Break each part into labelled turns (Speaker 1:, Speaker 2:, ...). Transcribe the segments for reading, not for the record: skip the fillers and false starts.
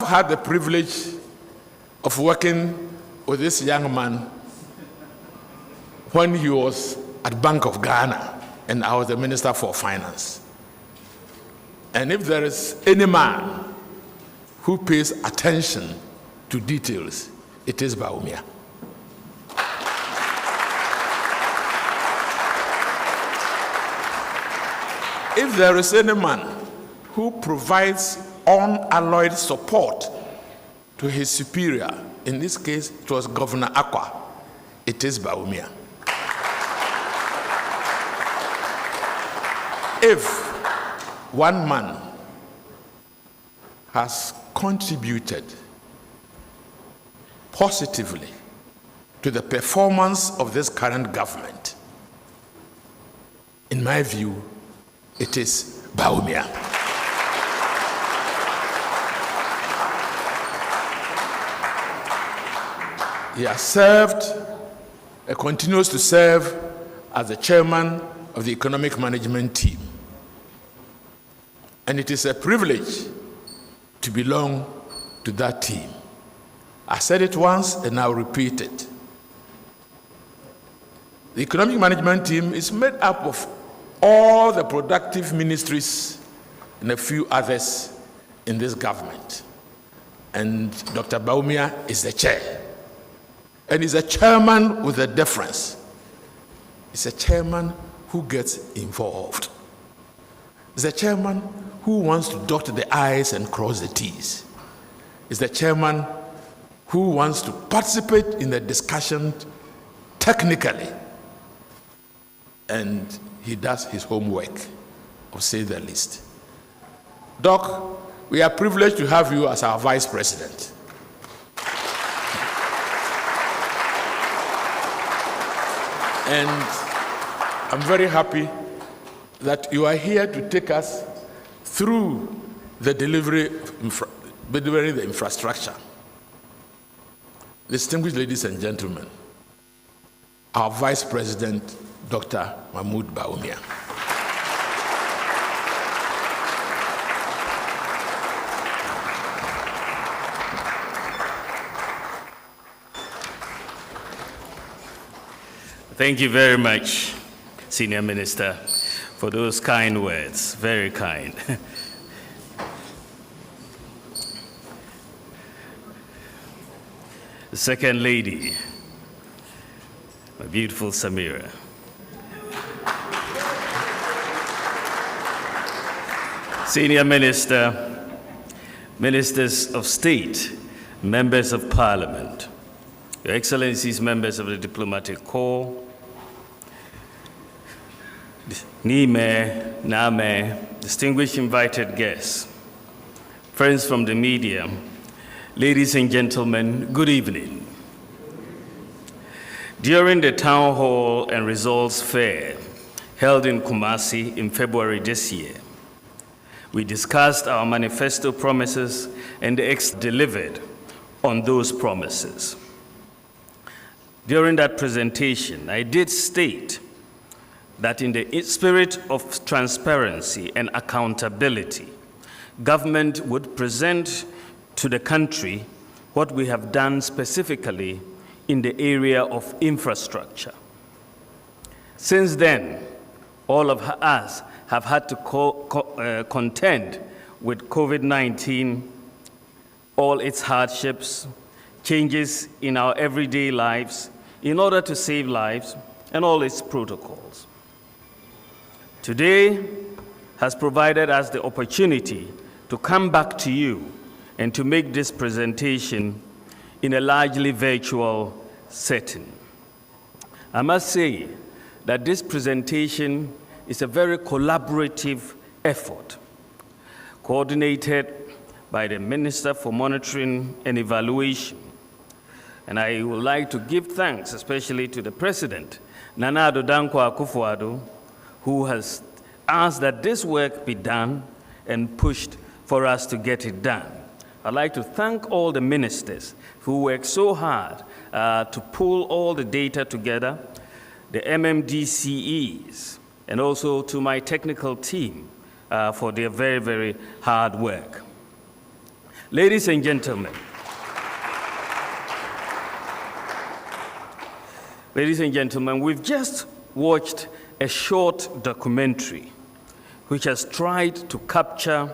Speaker 1: had the privilege of working with this young man when he was at Bank of Ghana and I was the Minister for Finance. And if there is any man who pays attention to details, it is Bawumia. If there is any man who provides unalloyed support to his superior, in this case it was Governor Akwa, it is Bawumia. If one man has contributed positively to the performance of this current government, in my view, it is Bawumia. He has served, continues to serve as the chairman of the economic management team. And it is a privilege to belong to that team. I said it once and I'll repeat it. The economic management team is made up of all the productive ministries and a few others in this government. And Dr. Bawumia is the chair. And he's a chairman with a difference. He's a chairman who gets involved. He's a chairman who wants to dot the I's and cross the T's. He's the chairman who wants to participate in the discussion technically. And he does his homework, to say the least. Doc, we are privileged to have you as our Vice President. And I'm very happy that you are here to take us through the delivery of the infrastructure. Distinguished ladies and gentlemen, our Vice President, Dr. Mahmoud Bawumia.
Speaker 2: Thank you very much, Senior Minister, for those kind words, very kind. The Second Lady, my beautiful Samira. Senior Minister, Ministers of State, Members of Parliament, Your Excellencies, members of the Diplomatic Corps, Nime, Name, distinguished invited guests, friends from the media, ladies and gentlemen, good evening. During the Town Hall and Results Fair held in Kumasi in February this year, we discussed our manifesto promises and delivered on those promises. During that presentation, I did state that in the spirit of transparency and accountability, government would present to the country what we have done specifically in the area of infrastructure. Since then, all of us have had to contend with COVID-19, all its hardships, changes in our everyday lives in order to save lives and all its protocols. Today has provided us the opportunity to come back to you and to make this presentation in a largely virtual setting. I must say that this presentation is a very collaborative effort, coordinated by the Minister for Monitoring and Evaluation. And I would like to give thanks especially to the President, Nana Addo Dankwa Akufo-Addo, who has asked that this work be done and pushed for us to get it done. I'd like to thank all the ministers who worked so hard to pull all the data together, the MMDCEs, and also to my technical team for their very, very hard work. Ladies and gentlemen, we've just watched a short documentary which has tried to capture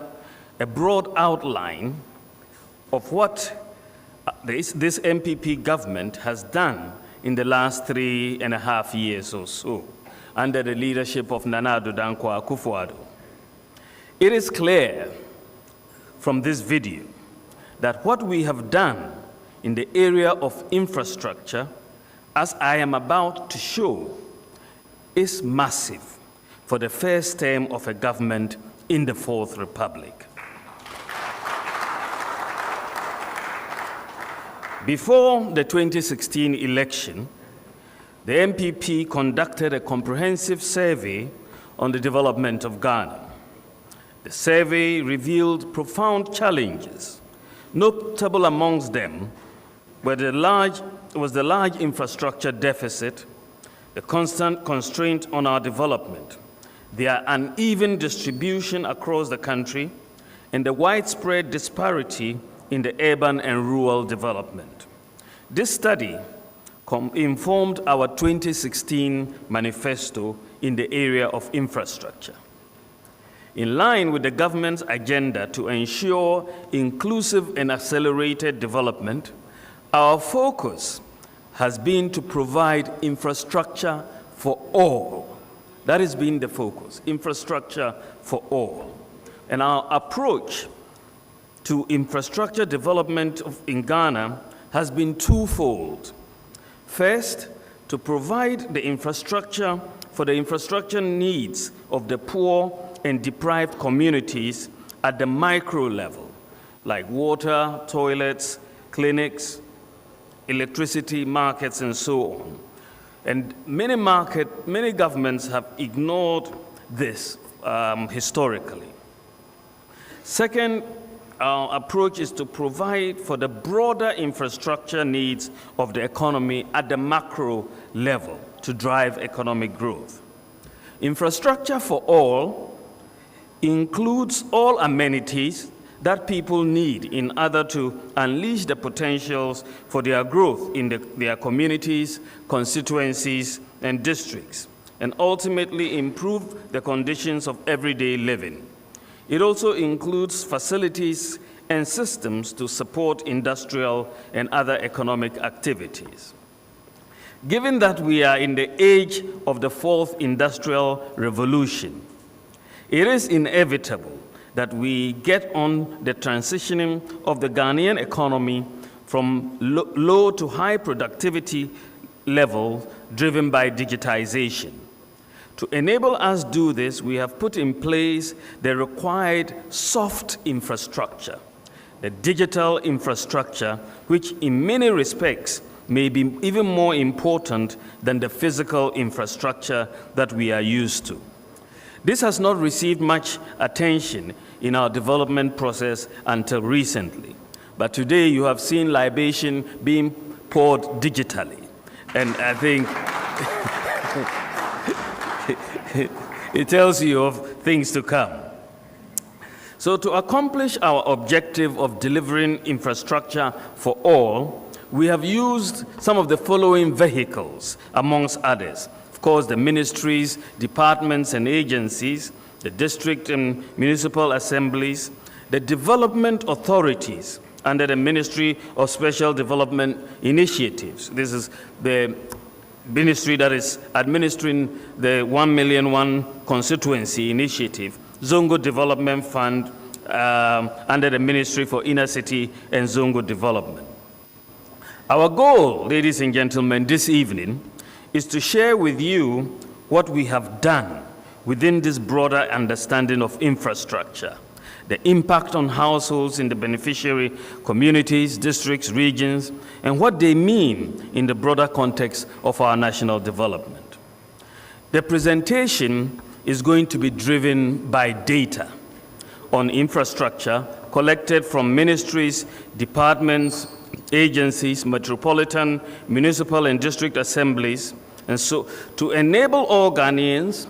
Speaker 2: a broad outline of what this NPP government has done in the last 3.5 years or so under the leadership of Nana Addo Dankwa Akufo-Addo. It is clear from this video that what we have done in the area of infrastructure, as I am about to show, is massive for the first term of a government in the Fourth Republic. Before the 2016 election, the NPP conducted a comprehensive survey on the development of Ghana. The survey revealed profound challenges. Notable amongst them was the large infrastructure deficit, the constant constraint on our development, the uneven distribution across the country, and the widespread disparity in the urban and rural development. This study informed our 2016 manifesto in the area of infrastructure. In line with the government's agenda to ensure inclusive and accelerated development, our focus has been to provide infrastructure for all. That has been the focus, infrastructure for all. And our approach to infrastructure development in Ghana has been twofold. First, to provide the infrastructure for the infrastructure needs of the poor and deprived communities at the micro level, like water, toilets, clinics, electricity, markets, and so on. And many governments have ignored this historically. Second, our approach is to provide for the broader infrastructure needs of the economy at the macro level to drive economic growth. Infrastructure for all includes all amenities that people need in order to unleash the potentials for their growth in their communities, constituencies, and districts, and ultimately improve the conditions of everyday living. It also includes facilities and systems to support industrial and other economic activities. Given that we are in the age of the fourth industrial revolution, it is inevitable that we get on the transitioning of the Ghanaian economy from low to high productivity level driven by digitization. To enable us to do this, we have put in place the required soft infrastructure, the digital infrastructure, which in many respects may be even more important than the physical infrastructure that we are used to. This has not received much attention in our development process until recently. But today you have seen libation being poured digitally. And I think it tells you of things to come. So to accomplish our objective of delivering infrastructure for all, we have used some of the following vehicles, amongst others. Of course, the ministries, departments, and agencies, the district and municipal assemblies, the development authorities under the Ministry of Special Development Initiatives. This is the ministry that is administering the 1 million one constituency initiative, Zongo Development Fund under the Ministry for Inner City and Zongo Development. Our goal, ladies and gentlemen, this evening is to share with you what we have done within this broader understanding of infrastructure, the impact on households in the beneficiary communities, districts, regions, and what they mean in the broader context of our national development. The presentation is going to be driven by data on infrastructure collected from ministries, departments, agencies, metropolitan, municipal, and district assemblies, and so to enable all Ghanaians,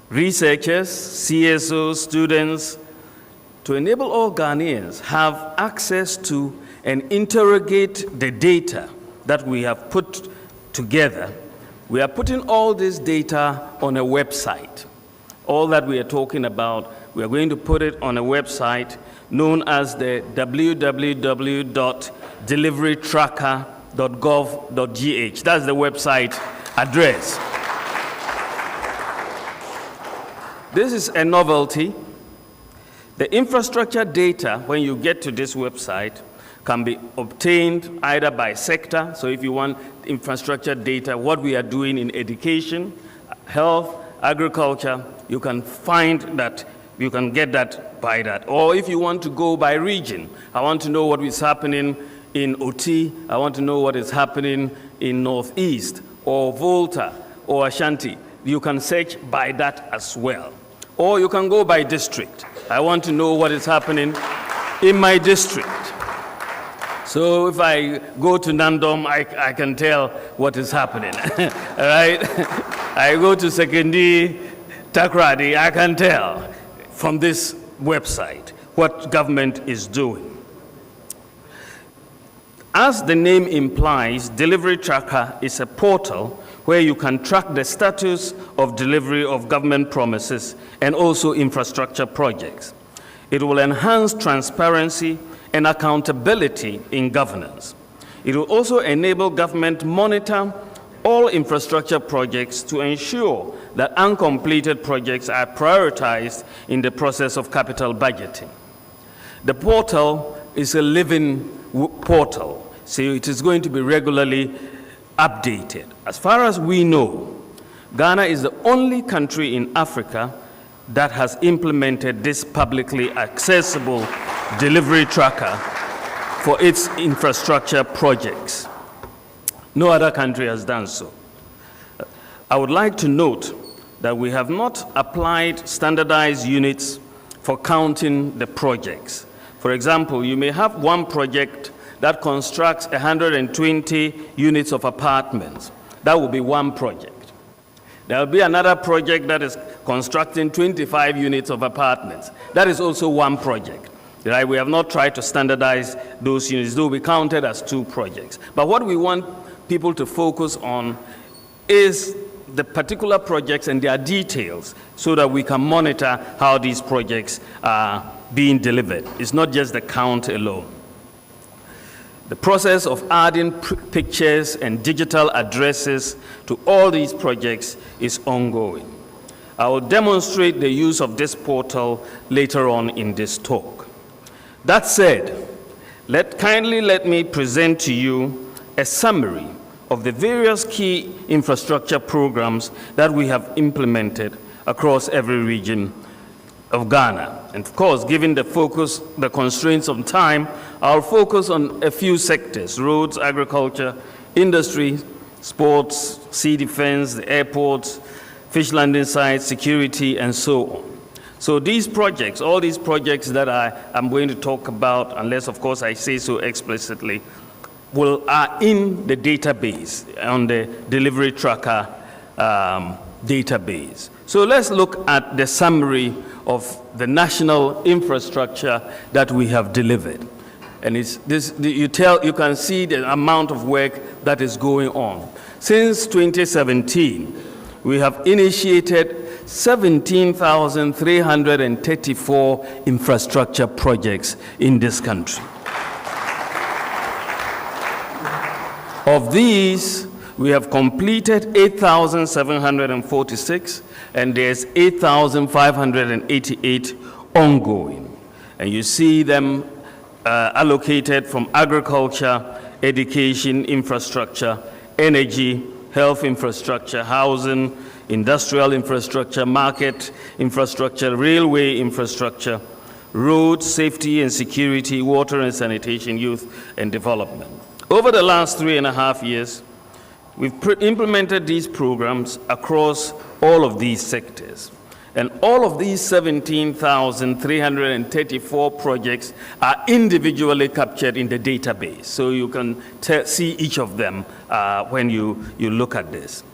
Speaker 2: researchers, CSOs, students, to enable all Ghanaians have access to and interrogate the data that we have put together, we are putting all this data on a website. All that we are talking about, we are going to put it on a website known as the www.deliverytracker.gov.gh. That's the website address. This is a novelty. The infrastructure data, when you get to this website, can be obtained either by sector. So if you want infrastructure data, what we are doing in education, health, agriculture, you can find that, you can get that by that. Or if you want to go by region, I want to know what is happening in Oti, I want to know what is happening in Northeast, or Volta, or Ashanti. You can search by that as well. Or you can go by district. I want to know what is happening in my district. So if I go to Nandom, I can tell what is happening, all right? I go to Sekendi, Takrady, I can tell from this website what government is doing. As the name implies, Delivery Tracker is a portal where you can track the status of delivery of government promises and also infrastructure projects. It will enhance transparency and accountability in governance. It will also enable government to monitor all infrastructure projects to ensure that uncompleted projects are prioritized in the process of capital budgeting. The portal is a living portal, so it is going to be regularly updated. As far as we know, Ghana is the only country in Africa that has implemented this publicly accessible delivery tracker for its infrastructure projects. No other country has done so. I would like to note that we have not applied standardized units for counting the projects. For example, you may have one project that constructs 120 units of apartments. That will be one project. There will be another project that is constructing 25 units of apartments. That is also one project. Right? We have not tried to standardize those units. They will be counted as two projects. But what we want people to focus on is the particular projects and their details so that we can monitor how these projects are being delivered. It's not just the count alone. The process of adding pictures and digital addresses to all these projects is ongoing. I will demonstrate the use of this portal later on in this talk. That said, kindly let me present to you a summary of the various key infrastructure programs that we have implemented across every region of Ghana. And of course, given the focus, the constraints of time, I'll focus on a few sectors: roads, agriculture, industry, sports, sea defense, the airports, fish landing sites, security, and so on. So these projects, all these projects that I'm going to talk about, unless of course I say so explicitly, are in the database, on the delivery tracker database. So let's look at the summary of the national infrastructure that we have delivered. And it's this, you can see the amount of work that is going on. Since 2017, we have initiated 17,334 infrastructure projects in this country. Of these, we have completed 8,746, and there's 8,588 ongoing. And you see them allocated from agriculture, education, infrastructure, energy, health infrastructure, housing, industrial infrastructure, market infrastructure, railway infrastructure, roads, safety and security, water and sanitation, youth and development. Over the last 3.5 years, we've implemented these programs across all of these sectors. And all of these 17,334 projects are individually captured in the database. So you can see each of them when you look at this.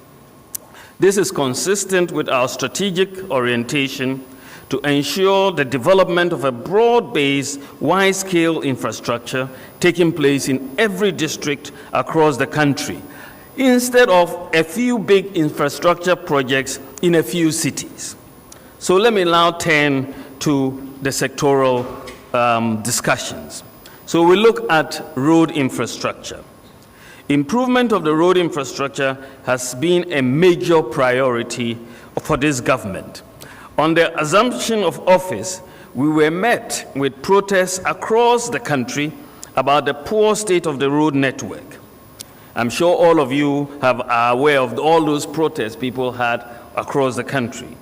Speaker 2: This is consistent with our strategic orientation to ensure the development of a broad-based, wide-scale infrastructure taking place in every district across the country, instead of a few big infrastructure projects in a few cities. So let me now turn to the sectoral discussions. So we look at road infrastructure. Improvement of the road infrastructure has been a major priority for this government. On the assumption of office, we were met with protests across the country about the poor state of the road network. I'm sure all of you are aware of all those protests people had across the country.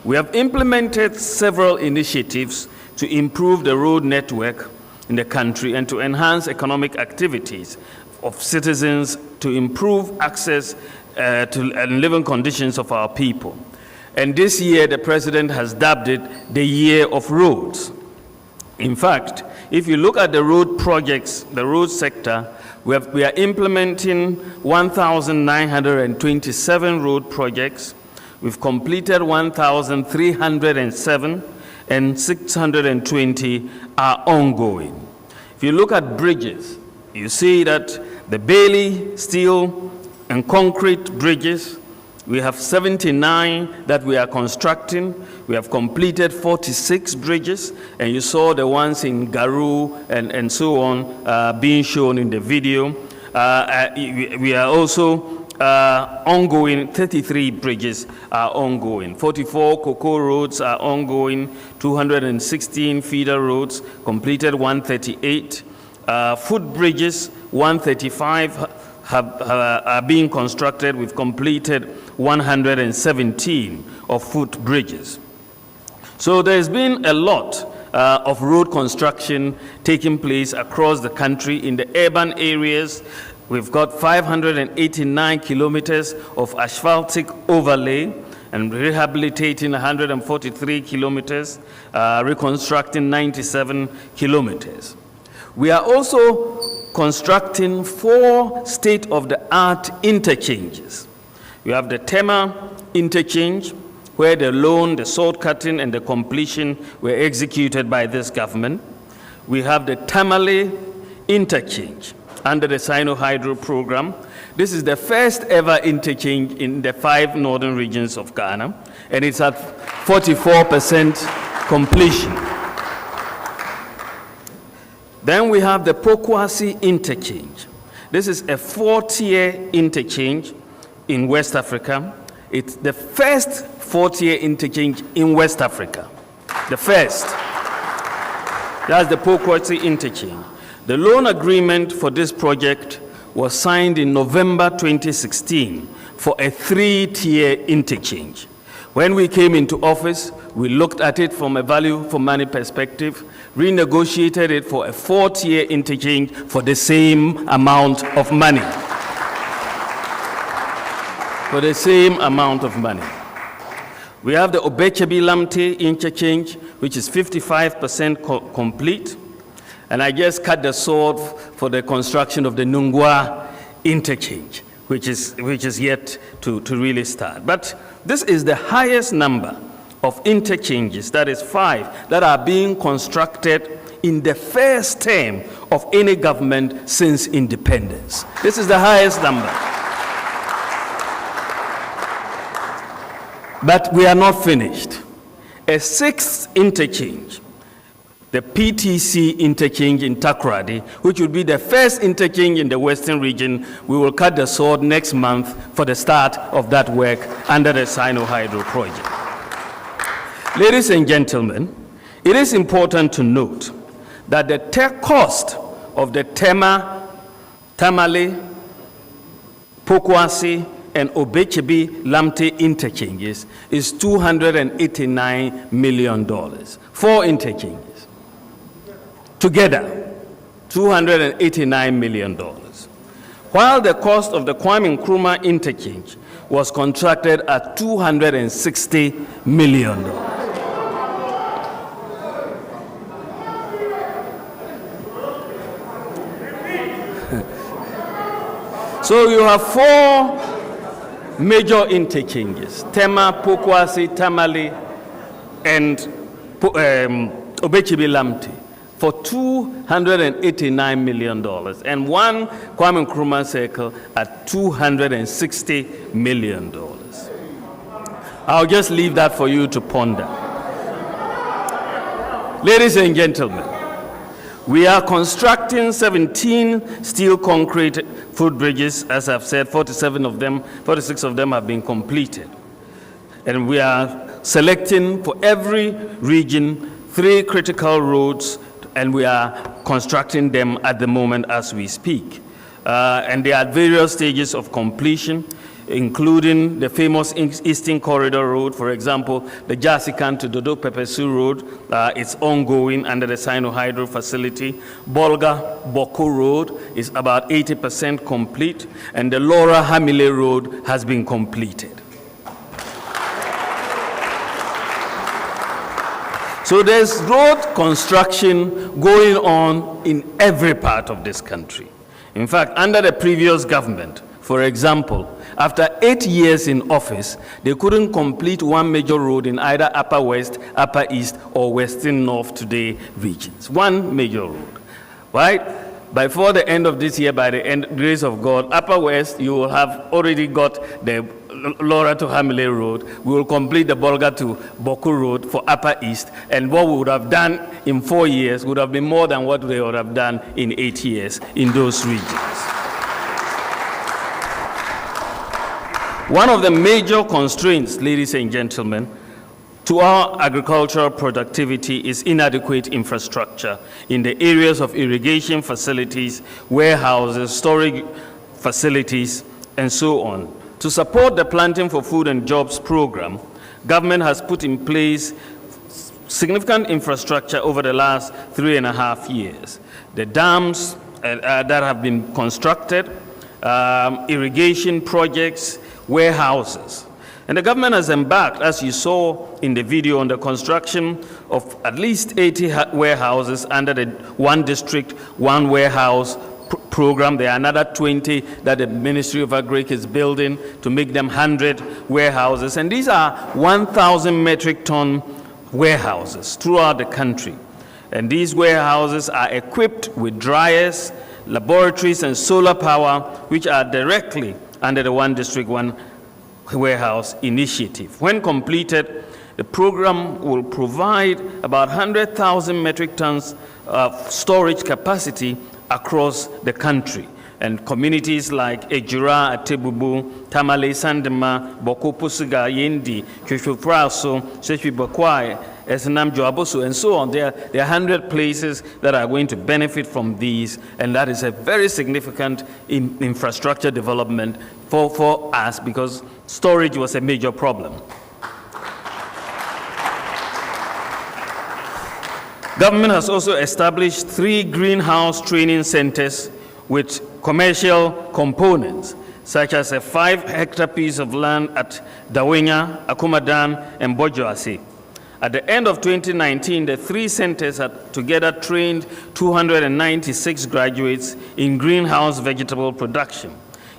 Speaker 2: We have implemented several initiatives to improve the road network in the country and to enhance economic activities of citizens to improve access to and living conditions of our people. And this year, the president has dubbed it the Year of Roads. In fact, if you look at the road projects, the road sector, we are implementing 1,927 road projects. We've completed 1,307, and 620 are ongoing. If you look at bridges, you see that the Bailey steel and concrete bridges, we have 79 that we are constructing. We have completed 46 bridges, and you saw the ones in Garou and so on being shown in the video. We are also ongoing, 33 bridges are ongoing. 44 cocoa roads are ongoing, 216 feeder roads, completed 138. Footbridges, 135 are being constructed. We've completed 117 of footbridges. So there's been a lot of road construction taking place across the country in the urban areas. We've got 589 kilometers of asphaltic overlay and rehabilitating 143 kilometers, reconstructing 97 kilometers. We are also constructing 4 state-of-the-art interchanges. We have the Tema interchange, where the loan, the salt cutting, and the completion were executed by this government. We have the Tamale interchange under the Sino-Hydro program. This is the first ever interchange in the 5 northern regions of Ghana, and it's at 44% completion. Then we have the Pokuase interchange. This is a 4-tier interchange in West Africa. It's the first 4-tier interchange in West Africa. The first. That's the Pokuase interchange. The loan agreement for this project was signed in November 2016 for a 3-tier interchange. When we came into office, we looked at it from a value for money perspective, renegotiated it for a 4-tier interchange for the same amount of money. For the same amount of money. We have the Obechebi-Lamte interchange, which is 55% complete. And I just cut the sword for the construction of the Nungwa interchange, which is yet to really start. But this is the highest number of interchanges, that is 5, that are being constructed in the first term of any government since independence. This is the highest number. But we are not finished. A 6th interchange, the PTC interchange in Takoradi, which will be the first interchange in the Western region, we will cut the sword next month for the start of that work under the Sino-Hydro project. Ladies and gentlemen, it is important to note that the cost of the Tamale, Pokuase, and Obechebi-Lamte interchanges is $289 million. 4 interchanges. Together, $289 million. While the cost of the Kwame Nkrumah interchange was contracted at $260 million. So you have 4 major interchanges: Tema, Pokuase, Tamale, and Obechibi Lamte for $289 million, and one Kwame Nkrumah Circle at $260 million. I'll just leave that for you to ponder. Ladies and gentlemen, we are constructing 17 steel concrete footbridges. As I've said, 46 of them have been completed. And we are selecting for every region 3 critical roads, and we are constructing them at the moment as we speak. And they are at various stages of completion, including the famous Eastern Corridor Road. For example, the Jasikan to Dodo Pepesu Road, it's ongoing under the Sino-Hydro facility. Bolga-Boko Road is about 80% complete, and the Laura-Hamile Road has been completed. So there's road construction going on in every part of this country. In fact, under the previous government, for example, after 8 years in office, they couldn't complete one major road in either Upper West, Upper East, or Western North today regions. One major road, right? Before the end of this year, by the grace of God, Upper West, you will have already got the Laura to Hamile Road. We will complete the Bolga to Boku Road for Upper East, and what we would have done in 4 years would have been more than what they would have done in 8 years in those regions. One of the major constraints, ladies and gentlemen, to our agricultural productivity is inadequate infrastructure in the areas of irrigation facilities, warehouses, storage facilities, and so on. To support the Planting for Food and Jobs program, government has put in place significant infrastructure over the last 3.5 years. The dams that have been constructed, irrigation projects, warehouses. And the government has embarked, as you saw in the video, on the construction of at least 80 warehouses under the One District, One Warehouse program. There are another 20 that the Ministry of Agriculture is building to make them 100 warehouses. And these are 1,000 metric ton warehouses throughout the country. And these warehouses are equipped with dryers, laboratories, and solar power, which are directly under the One District, One Warehouse initiative. When completed, the program will provide about 100,000 metric tons of storage capacity across the country. And communities like Ejura, Atebubu, Tamale, Sandema, Boko Pusuga, Yendi, Kyoshofraso, Sheshwi Bakwai, Esenam Joabosu, and so on. There are 100 places that are going to benefit from these, and that is a very significant infrastructure development for us, because storage was a major problem. Government has also established 3 greenhouse training centers with commercial components, such as a 5-hectare piece of land at Dawenya, Akumadan, and Bojoase. At the end of 2019, the 3 centers had together trained 296 graduates in greenhouse vegetable production.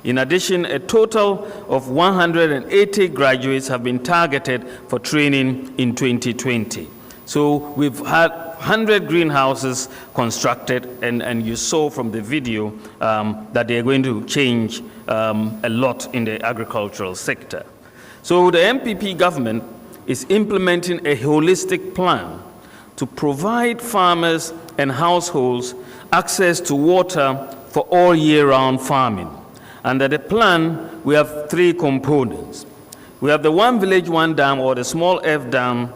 Speaker 2: In addition, a total of 180 graduates have been targeted for training in 2020. So we've had 100 greenhouses constructed, and you saw from the video that they're going to change a lot in the agricultural sector. So the NPP government is implementing a holistic plan to provide farmers and households access to water for all year-round farming. Under the plan, we have 3 components. We have the One Village, One Dam, or the Small F Dam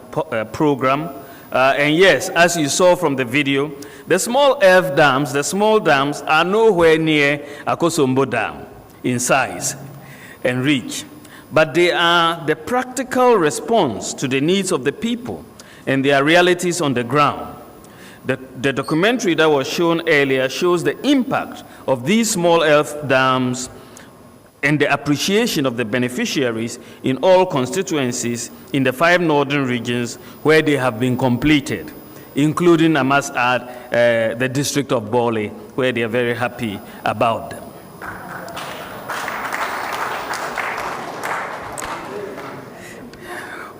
Speaker 2: program. And yes, as you saw from the video, the small F dams, the small dams, are nowhere near Akosombo Dam in size and reach. But they are the practical response to the needs of the people and their realities on the ground. The documentary that was shown earlier shows the impact of these small F dams and the appreciation of the beneficiaries in all constituencies in the 5 northern regions where they have been completed, including, I must add, the district of Bole, where they are very happy about them.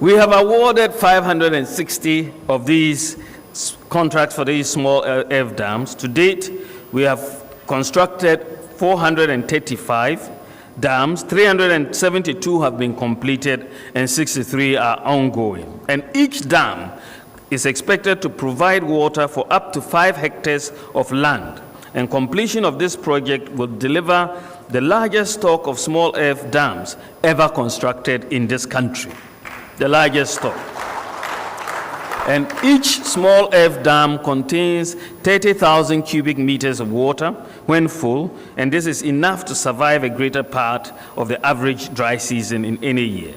Speaker 2: We have awarded 560 of these contracts for these small F dams. To date, we have constructed 435 dams, 372 have been completed, and 63 are ongoing. And each dam is expected to provide water for up to 5 hectares of land. And completion of this project will deliver the largest stock of small F dams ever constructed in this country. The largest stock. And each small F dam contains 30,000 cubic meters of water when full, and this is enough to survive a greater part of the average dry season in any year.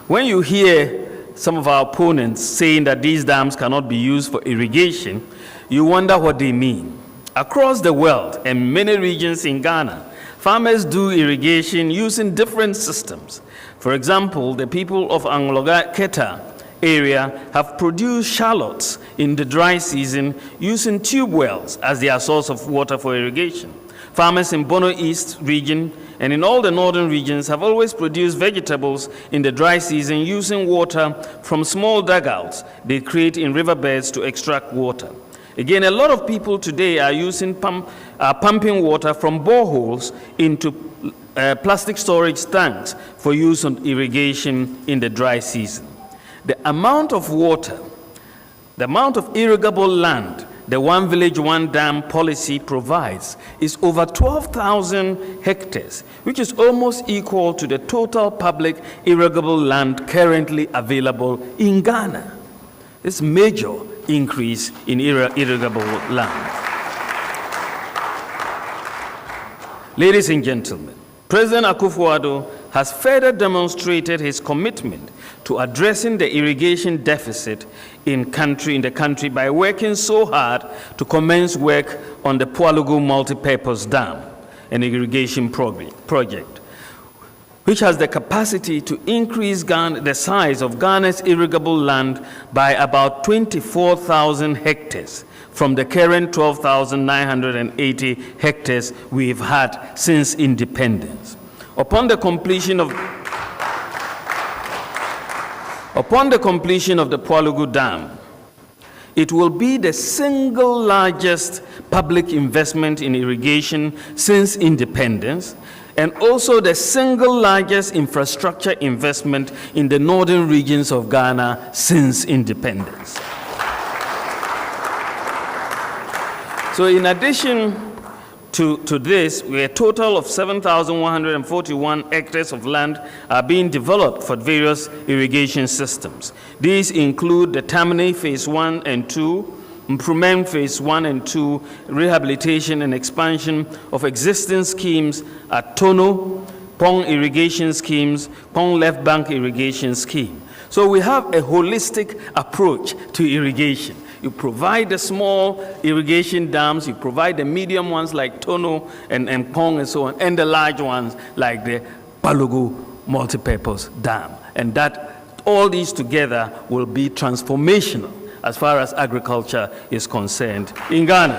Speaker 2: When you hear some of our opponents saying that these dams cannot be used for irrigation, you wonder what they mean. Across the world and many regions in Ghana, farmers do irrigation using different systems. For example, the people of Angloga Keta area have produced shallots in the dry season using tube wells as their source of water for irrigation. Farmers in Bono East region and in all the northern regions have always produced vegetables in the dry season using water from small dugouts they create in riverbeds to extract water. Again, a lot of people today are using pumping water from boreholes into plastic storage tanks for use on irrigation in the dry season. The amount of water, the amount of irrigable land the One Village, One Dam policy provides is over 12,000 hectares, which is almost equal to the total public irrigable land currently available in Ghana. This major increase in irrigable land. Ladies and gentlemen, President Akufo-Addo has further demonstrated his commitment to addressing the irrigation deficit in the country by working so hard to commence work on the Pualugu Multipurpose Dam, an irrigation project, which has the capacity to increase the size of Ghana's irrigable land by about 24,000 hectares from the current 12,980 hectares we've had since independence. Upon the completion of the Pualugu Dam, it will be the single largest public investment in irrigation since independence, and also the single largest infrastructure investment in the northern regions of Ghana since independence. So in addition to this, a total of 7,141 hectares of land are being developed for various irrigation systems. These include the Tammany Phase 1 and 2, Improvement Phase 1 and 2, rehabilitation and expansion of existing schemes at Tono, Pong irrigation schemes, Pong Left Bank irrigation scheme. So we have a holistic approach to irrigation. You provide the small irrigation dams, you provide the medium ones like Tono and Pong and so on, and the large ones like the Pualugu Multipurpose Dam. And that all these together will be transformational as far as agriculture is concerned in Ghana.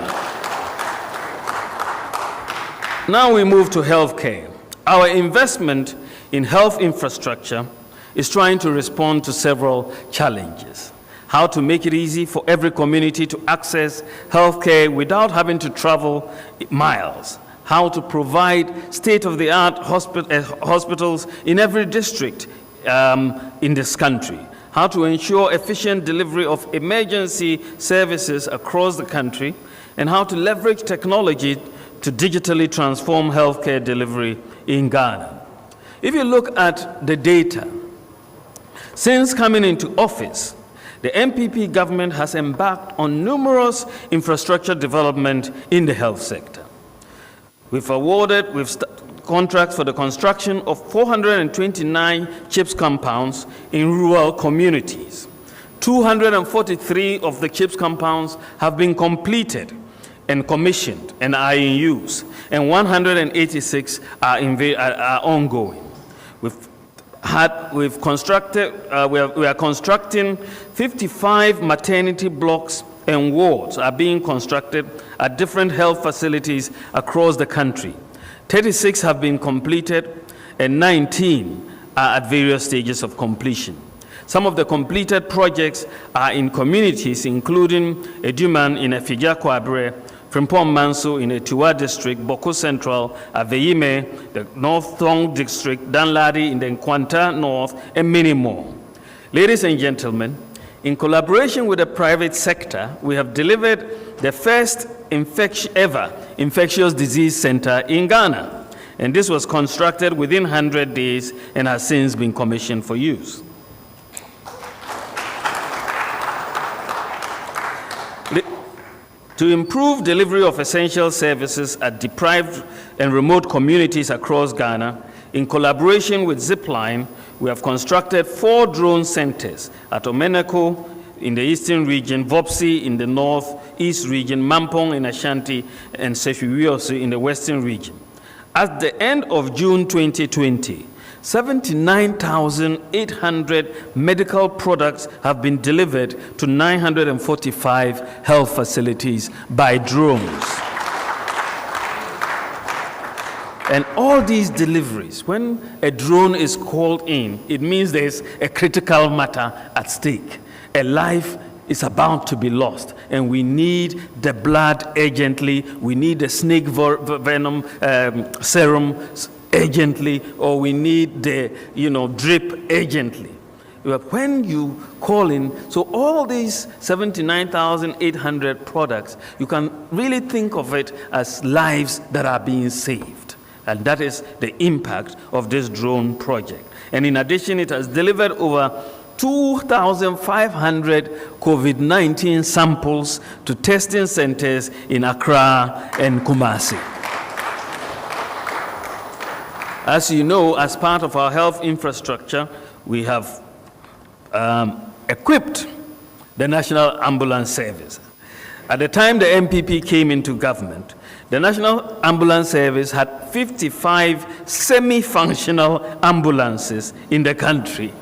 Speaker 2: Now we move to healthcare. Our investment in health infrastructure is trying to respond to several challenges. How to make it easy for every community to access healthcare without having to travel miles. How to provide state-of-the-art hospitals in every district in this country. How to ensure efficient delivery of emergency services across the country, and how to leverage technology to digitally transform healthcare delivery in Ghana. If you look at the data, since coming into office, the NPP government has embarked on numerous infrastructure development in the health sector. We've awarded contracts for the construction of 429 CHIPS compounds in rural communities. 243 of the CHIPS compounds have been completed and commissioned and are in use, and 186 are ongoing. We are constructing 55 maternity blocks and wards are being constructed at different health facilities across the country. 36 have been completed and 19 are at various stages of completion. Some of the completed projects are in communities, including Eduman in Efija Kwabre, Frimpong Manso in Etuwa District, Boko Central, Aveyime, the North Thong District, Danladi in the Nkwanta North, and many more. Ladies and gentlemen, in collaboration with the private sector, we have delivered the first ever infectious disease center in Ghana. And this was constructed within 100 days and has since been commissioned for use. To improve delivery of essential services at deprived and remote communities across Ghana, in collaboration with Zipline, we have constructed 4 drone centers at Omeneko in the eastern region, Vopsi in the northeast region, Mampong in Ashanti, and Sefiwiosi in the western region. At the end of June 2020, 79,800 medical products have been delivered to 945 health facilities by drones. And all these deliveries, when a drone is called in, it means there's a critical matter at stake. A life is about to be lost, and we need the blood urgently. We need the snake venom serum urgently, or we need the drip urgently. When you call in, so all these 79,800 products, you can really think of it as lives that are being saved. And that is the impact of this drone project. And in addition, it has delivered over 2,500 COVID-19 samples to testing centers in Accra and Kumasi. As you know, as part of our health infrastructure, we have equipped the National Ambulance Service. At the time the NPP came into government, the National Ambulance Service had 55 semi-functional ambulances in the country.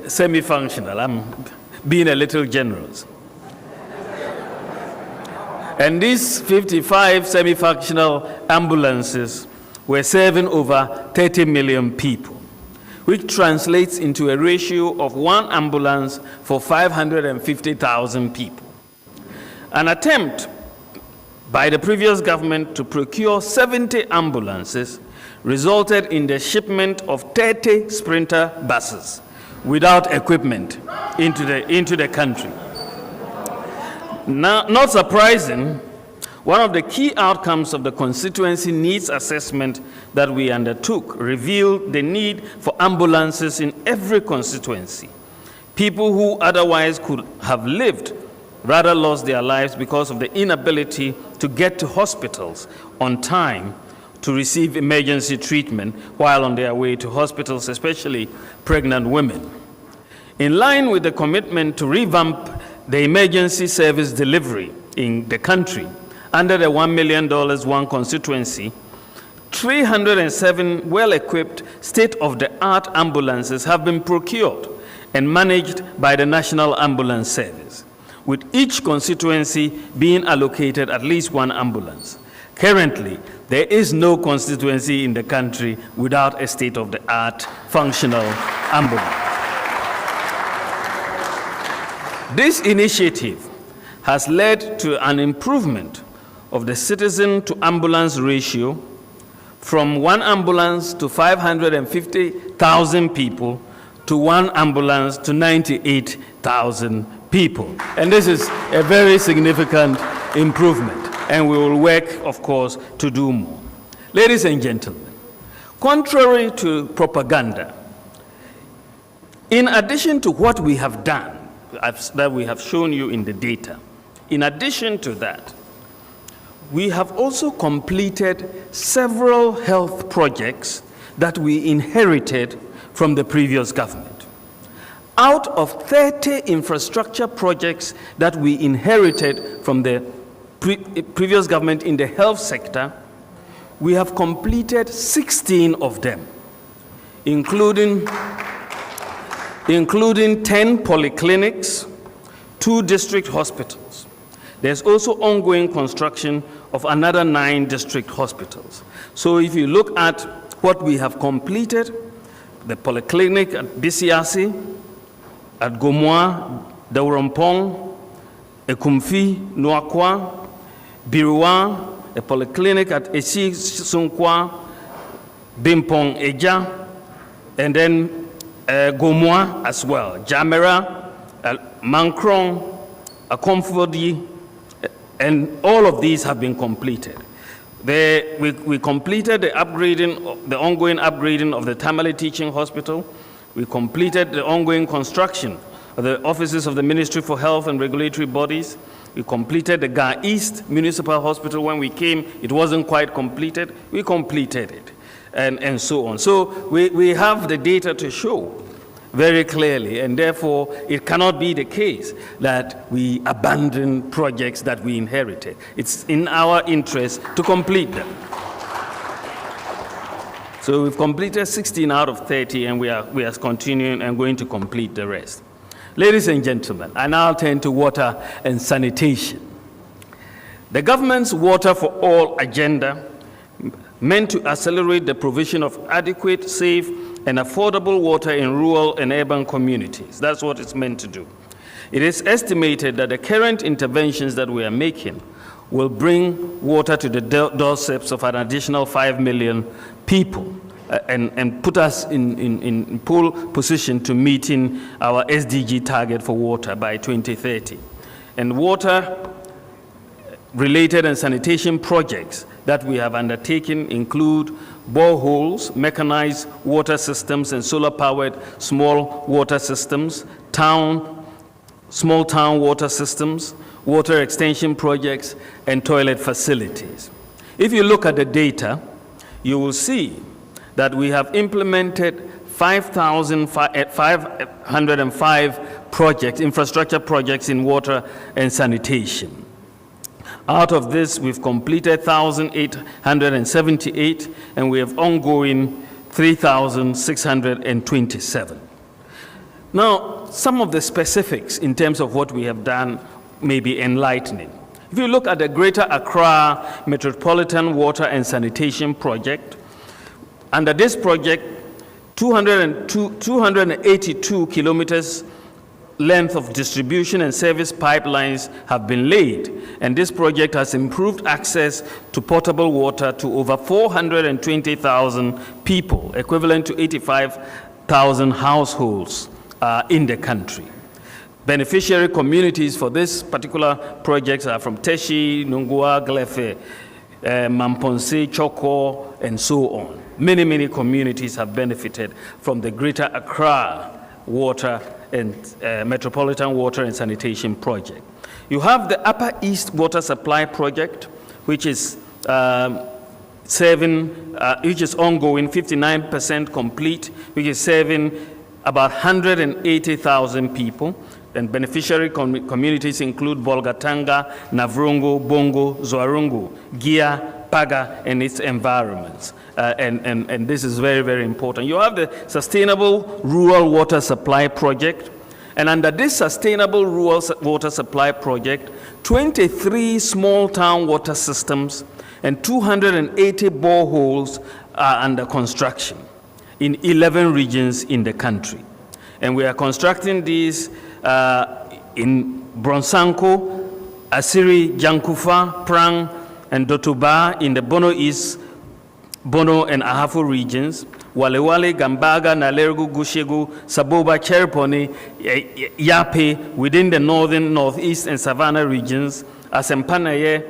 Speaker 2: Semi-functional, I'm being a little generous. And these 55 semi-functional ambulances were serving over 30 million people, which translates into a ratio of 1 ambulance for 550,000 people. An attempt by the previous government to procure 70 ambulances resulted in the shipment of 30 Sprinter buses without equipment into the country. Now, not surprising, one of the key outcomes of the constituency needs assessment that we undertook revealed the need for ambulances in every constituency. People who otherwise could have lived rather lost their lives because of the inability to get to hospitals on time to receive emergency treatment while on their way to hospitals, especially pregnant women. In line with the commitment to revamp the emergency service delivery in the country, under the $1 million one constituency, 307 well-equipped state-of-the-art ambulances have been procured and managed by the National Ambulance Service, with each constituency being allocated at least 1 ambulance. Currently, there is no constituency in the country without a state-of-the-art functional ambulance. This initiative has led to an improvement of the citizen-to-ambulance ratio from 1 ambulance to 550,000 people to 1 ambulance to 98,000 people. And this is a very significant improvement, and we will work, of course, to do more. Ladies and gentlemen, contrary to propaganda, in addition to what we have done, that we have shown you in the data, in addition to that, we have also completed several health projects that we inherited from the previous government. Out of 30 infrastructure projects that we inherited from the previous government in the health sector, we have completed 16 of them, including 10 polyclinics, 2 district hospitals. There's also ongoing construction of another 9 district hospitals. So if you look at what we have completed, the polyclinic at BCRC, at Gomoa, Daurompong, Ekumfi, Noakwa, Biruwa, a polyclinic at Esi Sunkwa, Bimpong Eja, and then Gomoa as well. Jamera, Mankron, Akomfodi, and all of these have been completed. We completed the ongoing upgrading of the Tamale Teaching Hospital. We completed the ongoing construction of the offices of the Ministry for Health and regulatory bodies. We completed the Ga East Municipal Hospital. When we came, it wasn't quite completed. We completed it, and so on. So we have the data to show very clearly, and therefore it cannot be the case that we abandon projects that we inherited. It's in our interest to complete them. So we've completed 16 out of 30, and we are continuing and going to complete the rest. Ladies and gentlemen, I now turn to water and sanitation. The government's Water for All agenda, meant to accelerate the provision of adequate, safe, and affordable water in rural and urban communities. That's what it's meant to do. It is estimated that the current interventions that we are making will bring water to the doorsteps of an additional 5 million people and put us in pole position to meeting our SDG target for water by 2030. And water-related and sanitation projects that we have undertaken include boreholes, mechanized water systems, and solar-powered small water systems, small town water systems, water extension projects, and toilet facilities. If you look at the data, you will see that we have implemented 505 projects, infrastructure projects in water and sanitation. Out of this, we've completed 1,878, and we have ongoing 3,627. Now, some of the specifics in terms of what we have done may be enlightening. If you look at the Greater Accra Metropolitan Water and Sanitation Project, under this project, 282 kilometers length of distribution and service pipelines have been laid, and this project has improved access to potable water to over 420,000 people, equivalent to 85,000 households in the country. Beneficiary communities for this particular project are from Teshi, Nungua, Glefe, Mamponse, Choko, and so on. Many communities have benefited from the Greater Accra Water and Metropolitan Water and Sanitation Project. You have the Upper East Water Supply Project, which is ongoing, 59% complete, which is serving about 180,000 people. And beneficiary communities include Bolgatanga, Navrungo, Bongo, Zoarungu, Gia, Paga, and its environments. And this is very important. You have the Sustainable Rural Water Supply Project. And under this Sustainable Rural Water Supply Project, 23 small town water systems and 280 boreholes are under construction in 11 regions in the country. And we are constructing these in Bronsanko, Asiri, Jankufa, Prang, and Dotuba in the Bono East, Bono and Ahafo regions, Walewale, Gambaga, Nalergu, Gushegu, Saboba, Chereponi, Yape within the northern, northeast, and Savannah regions, Asempanaye,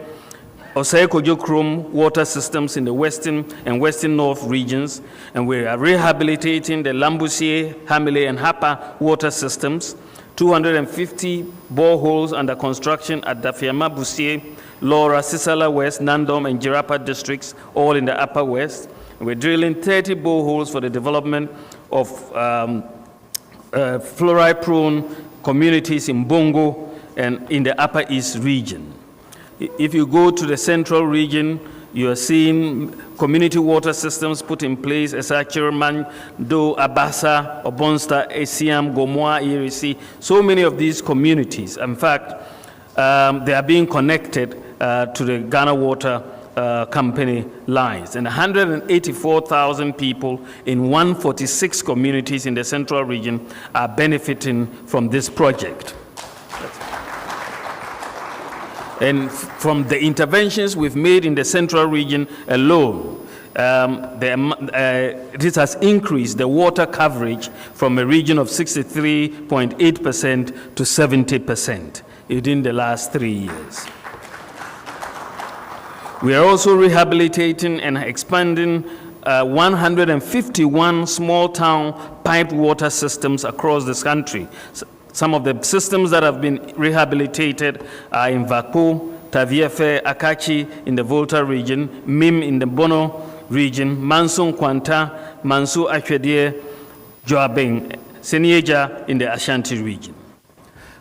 Speaker 2: Osei-Kojokrom water systems in the western and western north regions, and we are rehabilitating the Lambusie, Hamile, and Hapa water systems, 250 boreholes under construction at Dafiama, Busie, Laura, Sisala West, Nandom, and Jirapa districts, all in the Upper West. And we're drilling 30 boreholes for the development of fluoride-prone communities in Bongo and in the Upper East region. If you go to the central region, you are seeing community water systems put in place, Esachirman, Do, Abasa, Obonsta, Esiam, Gomoa, Irisi, so many of these communities. In fact, they are being connected to the Ghana Water company lines, and 184,000 people in 146 communities in the central region are benefiting from this project. And from the interventions we've made in the central region alone, this has increased the water coverage from a region of 63.8% to 70% within the last 3 years. We are also rehabilitating and expanding 151 small town piped water systems across this country. Some of the systems that have been rehabilitated are in Vakpo, Taviefe, Akachi in the Volta region, Mim in the Bono region, Mansun Kwanta, Mansu Achwedie, Joabeng, Senieja in the Ashanti region.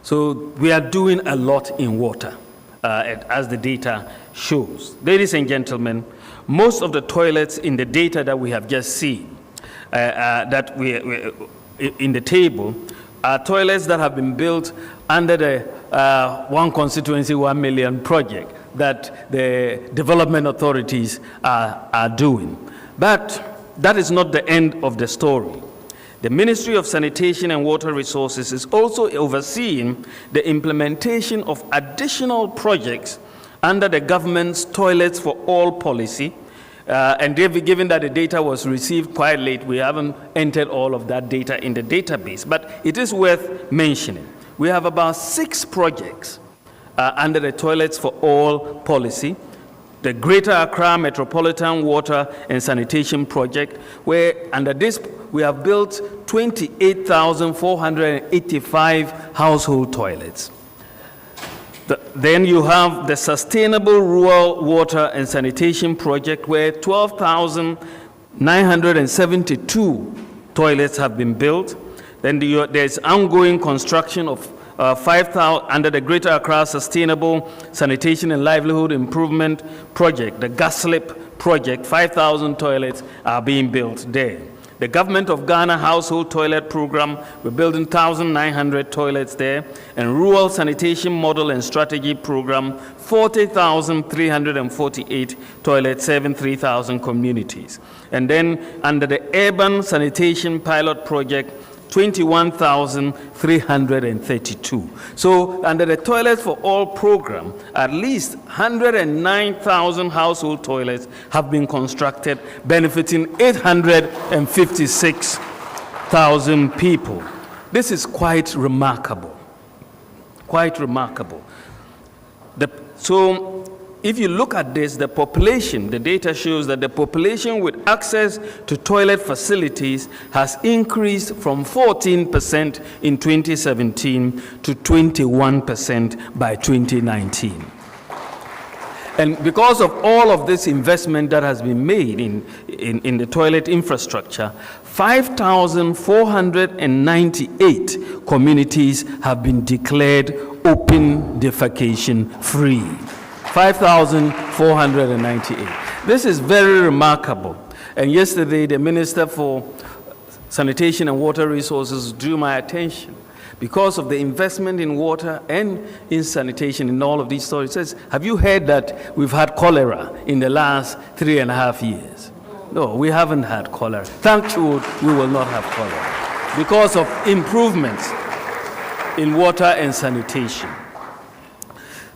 Speaker 2: So we are doing a lot in water, as the data shows. Ladies and gentlemen, most of the toilets in the data that we have just seen, that we in the table, are toilets that have been built under the One Constituency, 1 Million project that the development authorities are doing. But that is not the end of the story. The Ministry of Sanitation and Water Resources is also overseeing the implementation of additional projects under the government's Toilets for All policy. And given that the data was received quite late, we haven't entered all of that data in the database. But it is worth mentioning. We have about 6 projects under the Toilets for All policy. The Greater Accra Metropolitan Water and Sanitation Project, where under this we have built 28,485 household toilets. Then you have the Sustainable Rural Water and Sanitation Project, where 12,972 toilets have been built. Then there's ongoing construction of 5,000 under the Greater Accra Sustainable Sanitation and Livelihood Improvement Project, the GASLIP project. 5,000 toilets are being built there. The Government of Ghana Household Toilet Program, we're building 1,900 toilets there. And Rural Sanitation Model and Strategy Program, 40,348 toilets, serving 3,000 communities. And then under the Urban Sanitation Pilot Project, 21,332. So under the Toilets for All program, at least 109,000 household toilets have been constructed, benefiting 856,000 people. This is quite remarkable. Quite remarkable. So if you look at this, the population, the data shows that the population with access to toilet facilities has increased from 14% in 2017 to 21% by 2019. And because of all of this investment that has been made in the toilet infrastructure, 5,498 communities have been declared open defecation free. 5,498. This is very remarkable. And yesterday, the Minister for Sanitation and Water Resources drew my attention because of the investment in water and in sanitation in all of these stories. He says, have you heard that we've had cholera in the last 3.5 years? No, we haven't had cholera. Thank you, we will not have cholera because of improvements in water and sanitation.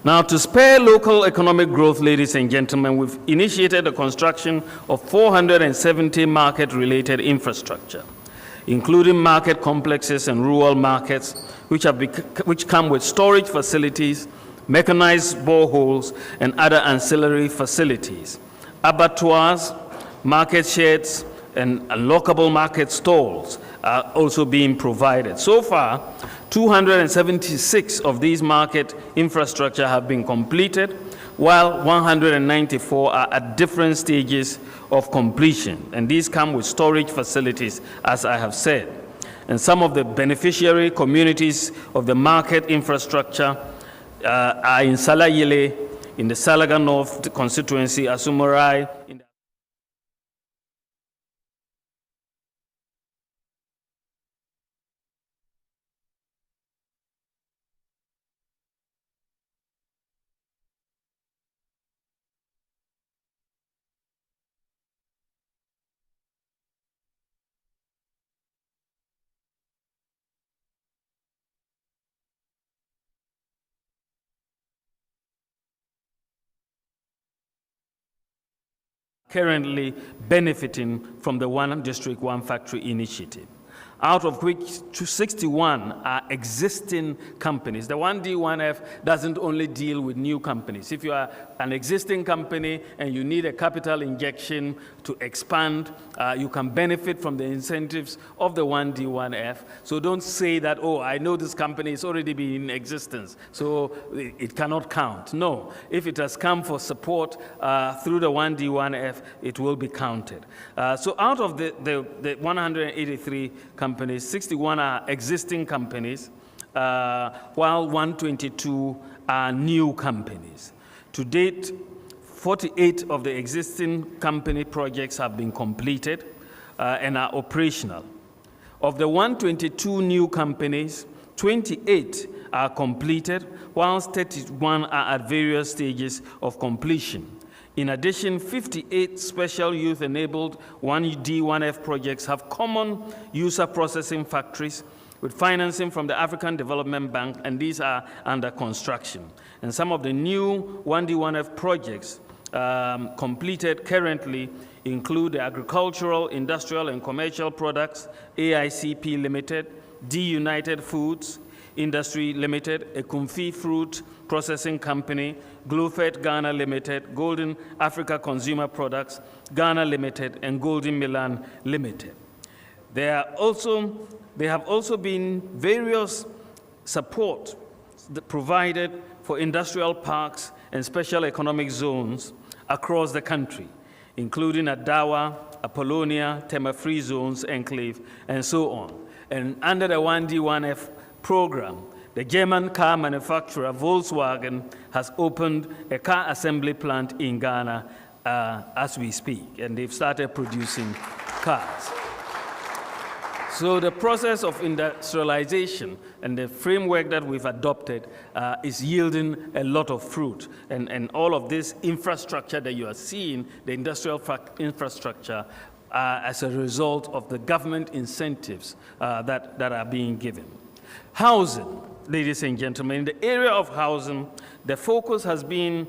Speaker 2: Now, to spur local economic growth, ladies and gentlemen, we've initiated the construction of 470 market-related infrastructure, including market complexes and rural markets, which come with storage facilities, mechanized boreholes, and other ancillary facilities. Abattoirs, market sheds, and unlockable market stalls are also being provided. So far, 276 of these market infrastructure have been completed, while 194 are at different stages of completion. And these come with storage facilities, as I have said. And some of the beneficiary communities of the market infrastructure are in Salayele, in the Salaga North constituency, Asumarai, in the currently benefiting from the One District, One Factory initiative, out of which 61 are existing companies. The 1D, 1F doesn't only deal with new companies. If you are an existing company and you need a capital injection to expand, you can benefit from the incentives of the 1D, 1F. So don't say that, oh, I know this company is already been in existence, so it cannot count. No, if it has come for support through the 1D, 1F, it will be counted. So out of the 183 companies, 61 are existing companies, while 122 are new companies. To date, 48 of the existing company projects have been completed and are operational. Of the 122 new companies, 28 are completed, whilst 31 are at various stages of completion. In addition, 58 special youth-enabled 1D, 1F projects have common user processing factories with financing from the African Development Bank, and these are under construction. And some of the new 1D, 1F projects completed currently include the Agricultural, Industrial, and Commercial Products, AICP Limited, D United Foods Industry Limited, Ekumfi Fruit Processing Company, Glufet Ghana Limited, Golden Africa Consumer Products, Ghana Limited, and Golden Milan Limited. There have also been various support provided for industrial parks and special economic zones across the country, including at Dawa, Apollonia, Tema-Free Zones, Enclave, and so on. And under the 1D, 1F program, the German car manufacturer Volkswagen has opened a car assembly plant in Ghana as we speak, and they've started producing cars. So the process of industrialization and the framework that we've adopted is yielding a lot of fruit. And all of this infrastructure that you are seeing, the industrial infrastructure, as a result of the government incentives that are being given. Housing, ladies and gentlemen, in the area of housing, the focus has been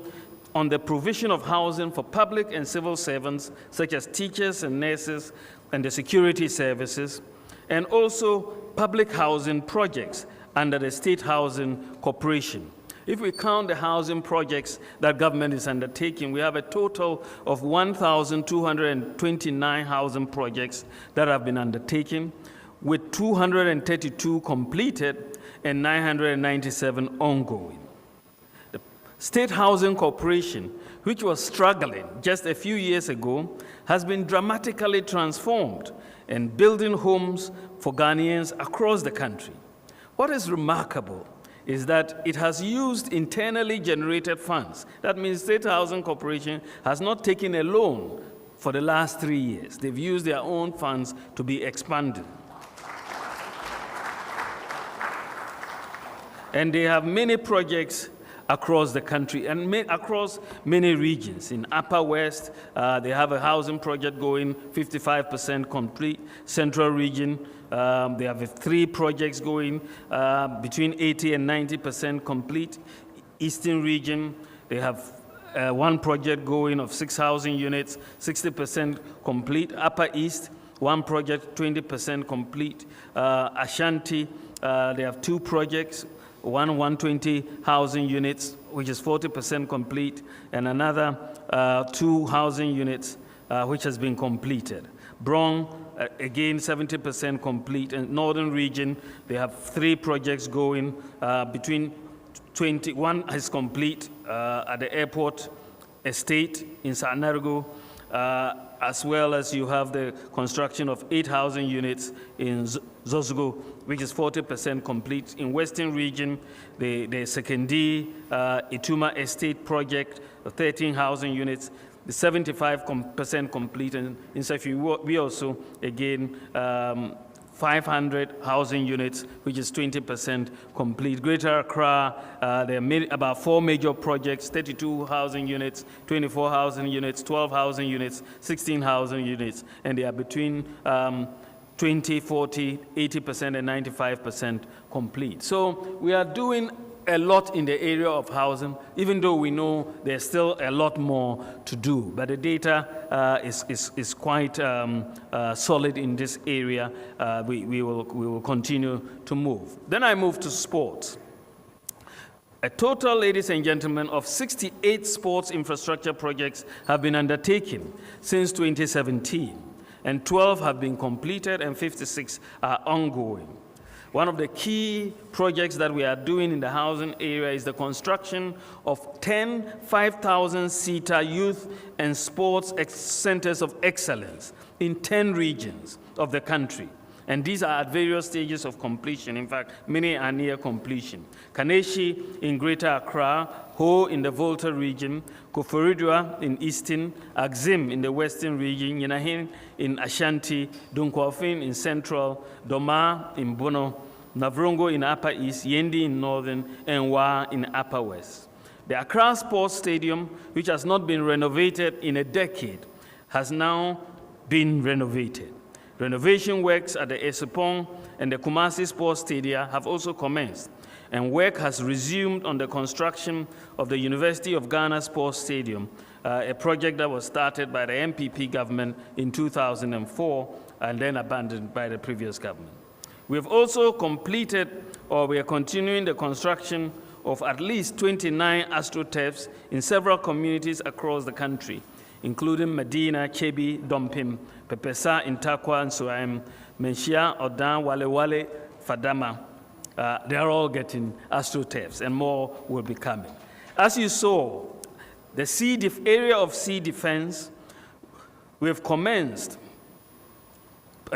Speaker 2: on the provision of housing for public and civil servants, such as teachers and nurses and the security services, and also public housing projects under the State Housing Corporation. If we count the housing projects that government is undertaking, we have a total of 1,229 housing projects that have been undertaken, with 232 completed and 997 ongoing. The State Housing Corporation, which was struggling just a few years ago, has been dramatically transformed and building homes for Ghanaians across the country. What is remarkable is that it has used internally generated funds. That means State Housing Corporation has not taken a loan for the last 3 years. They've used their own funds to be expanded. And they have many projects across the country and across many regions. In Upper West, they have a housing project going 55% complete. Central region, they have 3 projects going between 80 and 90% complete. Eastern region, they have 1 project going of 6 housing units, 60% complete. Upper East, 1 project, 20% complete. Ashanti, they have 2 projects, 120 housing units, which is 40% complete, and another 2 housing units, which has been completed. Brong, again, 70% complete. And Northern region, they have 3 projects going, between 21 is complete at the airport estate in Sanargo, as well as you have the construction of 8 housing units in Zosgo, which is 40% complete. In Western region, the Sekendi Ituma Estate project, 13 housing units, the 75% complete. And in Safi, we also, again, 500 housing units, which is 20% complete. Greater Accra, there are about 4 major projects, 32 housing units, 24 housing units, 12 housing units, 16 housing units, and they are between 20, 40, 80%, and 95% complete. So we are doing a lot in the area of housing, even though we know there's still a lot more to do. But the data is quite solid in this area. We will continue to move. Then I move to sports. A total, ladies and gentlemen, of 68 sports infrastructure projects have been undertaken since 2017, and 12 have been completed and 56 are ongoing. One of the key projects that we are doing in the housing area is the construction of 10 5,000-seater youth and sports centers of excellence in 10 regions of the country. And these are at various stages of completion. In fact, many are near completion. Kaneshi in Greater Accra, Ho in the Volta region, Koforidua in Eastern, Axim in the Western region, Yinahin in Ashanti, Dunkwafin in Central, Doma in Bono, Navrongo in Upper East, Yendi in Northern, and Wa in Upper West. The Accra Sports Stadium, which has not been renovated in a decade, has now been renovated. Renovation works at the Esopong and the Kumasi Sports Stadia have also commenced, and work has resumed on the construction of the University of Ghana Sports Stadium, a project that was started by the NPP government in 2004 and then abandoned by the previous government. We have also completed, or we are continuing the construction of at least 29 astroturfs in several communities across the country, including Medina, Chebi, Dompim, Pepesa, Intakwa, and Suaim, Menshia, Odan, Wale, Fadama. They are all getting astroturfs, and more will be coming. As you saw, the area of sea defense, we have commenced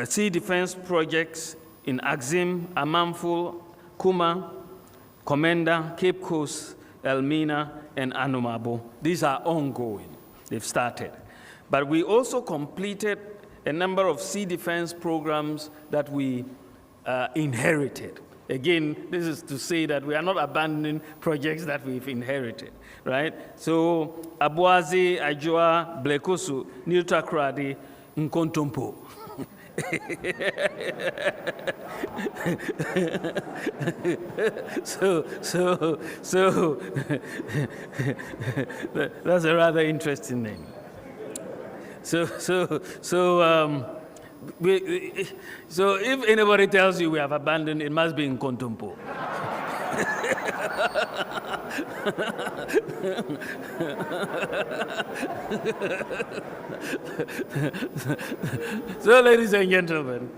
Speaker 2: sea defense projects in Axim, Amanful, Kuma, Komenda, Cape Coast, Elmina, and Anumabo. These are ongoing. They've started. But we also completed a number of sea defense programs that we inherited. Again, this is to say that we are not abandoning projects that we've inherited, right? So, Abuazi, Ajua, Blekosu, Niltakradi, Nkontompo. So that's a rather interesting name. So if anybody tells you we have abandoned, it must be in Kontumpo. So, ladies and gentlemen,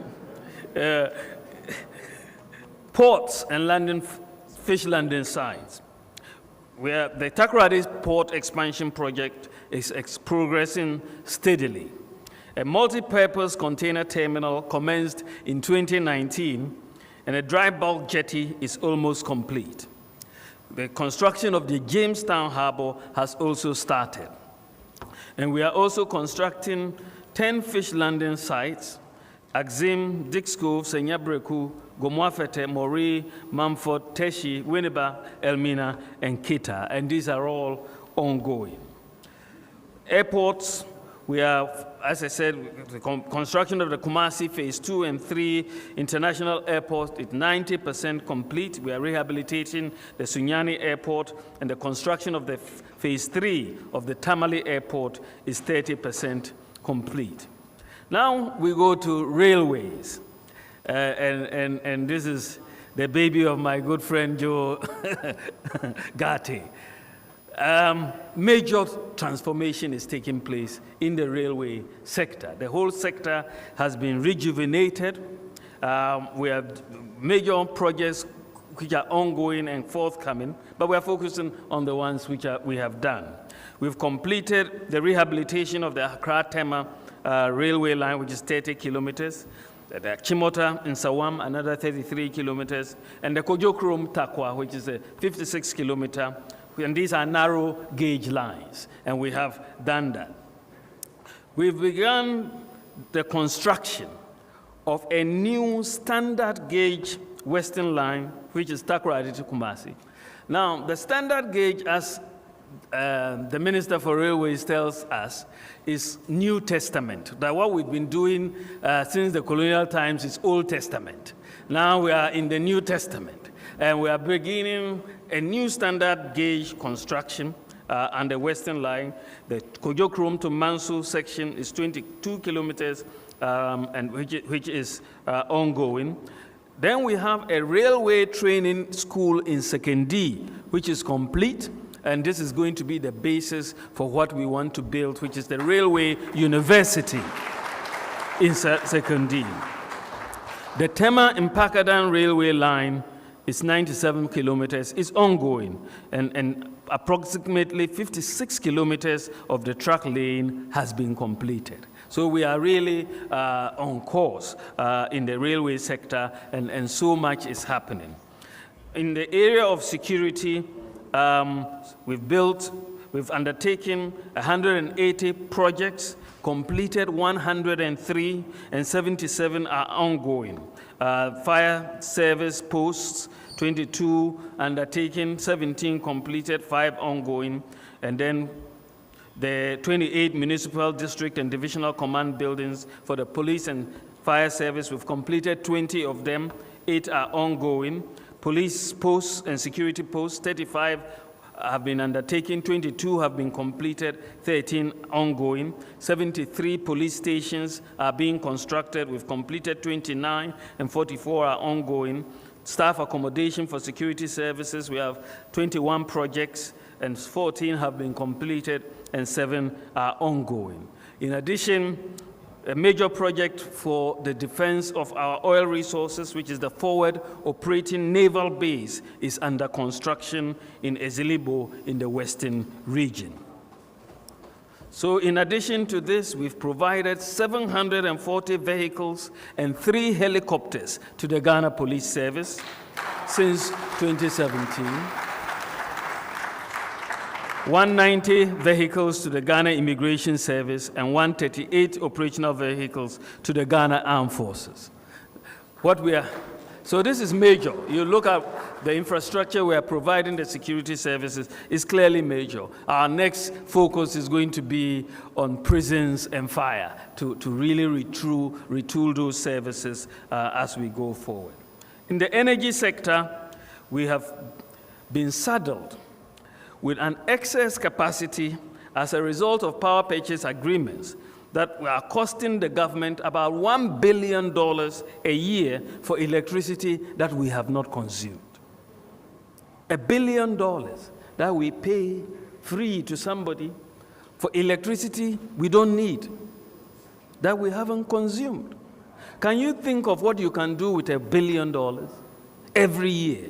Speaker 2: ports and fish landing sites. Where the Takoradi Port Expansion Project is progressing steadily. A multi-purpose container terminal commenced in 2019, and a dry bulk jetty is almost complete. The construction of the Jamestown Harbor has also started. And we are also constructing 10 fish landing sites: Axim, Dix Cove, Senyabreku, Gomwafete, Mori, Mumford, Teshi, Winneba, Elmina, and Kita, and these are all ongoing. Airports, we are, as I said, the construction of the Kumasi Phase 2 and 3 international airport is 90% complete. We are rehabilitating the Sunyani Airport, and the construction of the Phase 3 of the Tamale Airport is 30% complete. Now we go to railways, and this is the baby of my good friend Joe Gatti. Major transformation is taking place in the railway sector. The whole sector has been rejuvenated. We have major projects which are ongoing and forthcoming, but we are focusing on the ones which we have done. We've completed the rehabilitation of the Accra-Tema railway line, which is 30 kilometers. The Chimota in Sawam, another 33 kilometers, and the Kojokrom Takwa, which is a 56 kilometer. And these are narrow gauge lines, and we have done that. We've begun the construction of a new standard gauge western line, which is Takoradi to Kumasi. Now, the standard gauge, as the Minister for Railways tells us, is New Testament. That what we've been doing since the colonial times is Old Testament. Now we are in the New Testament. And we are beginning a new standard gauge construction on the Western Line. The Kojokrom to Mansu section is 22 kilometers, and which is ongoing. Then we have a railway training school in Sekondi, which is complete, and this is going to be the basis for what we want to build, which is the Railway University in Sekondi. The Tema-Impakadan railway line is 97 kilometers, it's ongoing, and approximately 56 kilometers of the track lane has been completed. So we are really on course in the railway sector, and so much is happening. In the area of security, we've undertaken 180 projects, completed 103, and 77 are ongoing. Fire service posts, 22 undertaken, 17 completed, 5 ongoing, and then the 28 municipal district and divisional command buildings for the police and fire service, we've completed 20 of them, 8 are ongoing. Police posts and security posts, 35 have been undertaken, 22 have been completed, 13 ongoing. 73 police stations are being constructed. We've completed 29 and 44 are ongoing. Staff accommodation for security services, we have 21 projects and 14 have been completed and 7 are ongoing. In addition, a major project for the defense of our oil resources, which is the forward operating naval base, is under construction in Ezilibo in the western region. So in addition to this, we've provided 740 vehicles and 3 helicopters to the Ghana Police Service since 2017. 190 vehicles to the Ghana Immigration Service and 138 operational vehicles to the Ghana Armed Forces. So this is major. You look at the infrastructure we are providing the security services is clearly major. Our next focus is going to be on prisons and fire to really retool those services as we go forward. In the energy sector, we have been saddled with an excess capacity as a result of power purchase agreements that are costing the government about $1 billion a year for electricity that we have not consumed. $1 billion that we pay free to somebody for electricity we don't need, that we haven't consumed. Can you think of what you can do with $1 billion every year?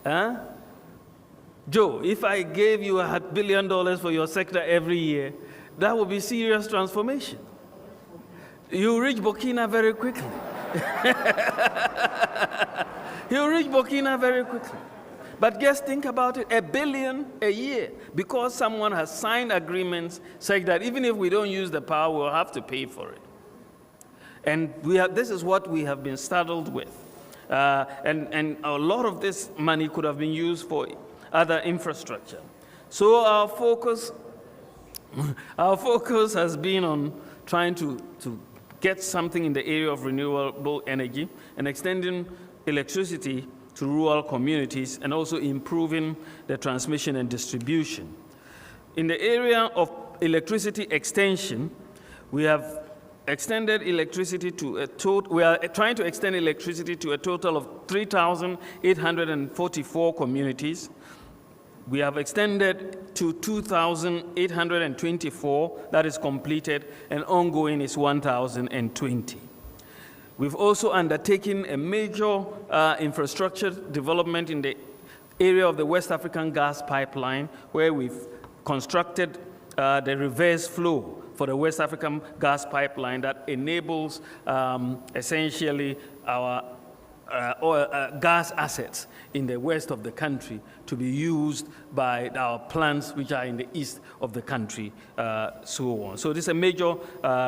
Speaker 2: Huh? Joe, if I gave you $1 billion for your sector every year, that would be serious transformation. You reach Burkina very quickly. You reach Burkina very quickly. But just think about it, $1 billion a year, because someone has signed agreements such that even if we don't use the power, we'll have to pay for it. And this is what we have been saddled with. And a lot of this money could have been used for other infrastructure. So our focus has been on trying to get something in the area of renewable energy and extending electricity to rural communities and also improving the transmission and distribution. In the area of electricity extension, we have extended electricity to a total, we are trying to extend electricity to a total of 3,844 communities. We have extended to 2,824, that is completed, and ongoing is 1,020. We've also undertaken a major infrastructure development in the area of the West African gas pipeline, where we've constructed the reverse flow for the West African gas pipeline that enables essentially our gas assets in the west of the country to be used by our plants which are in the east of the country, so on. So this is a major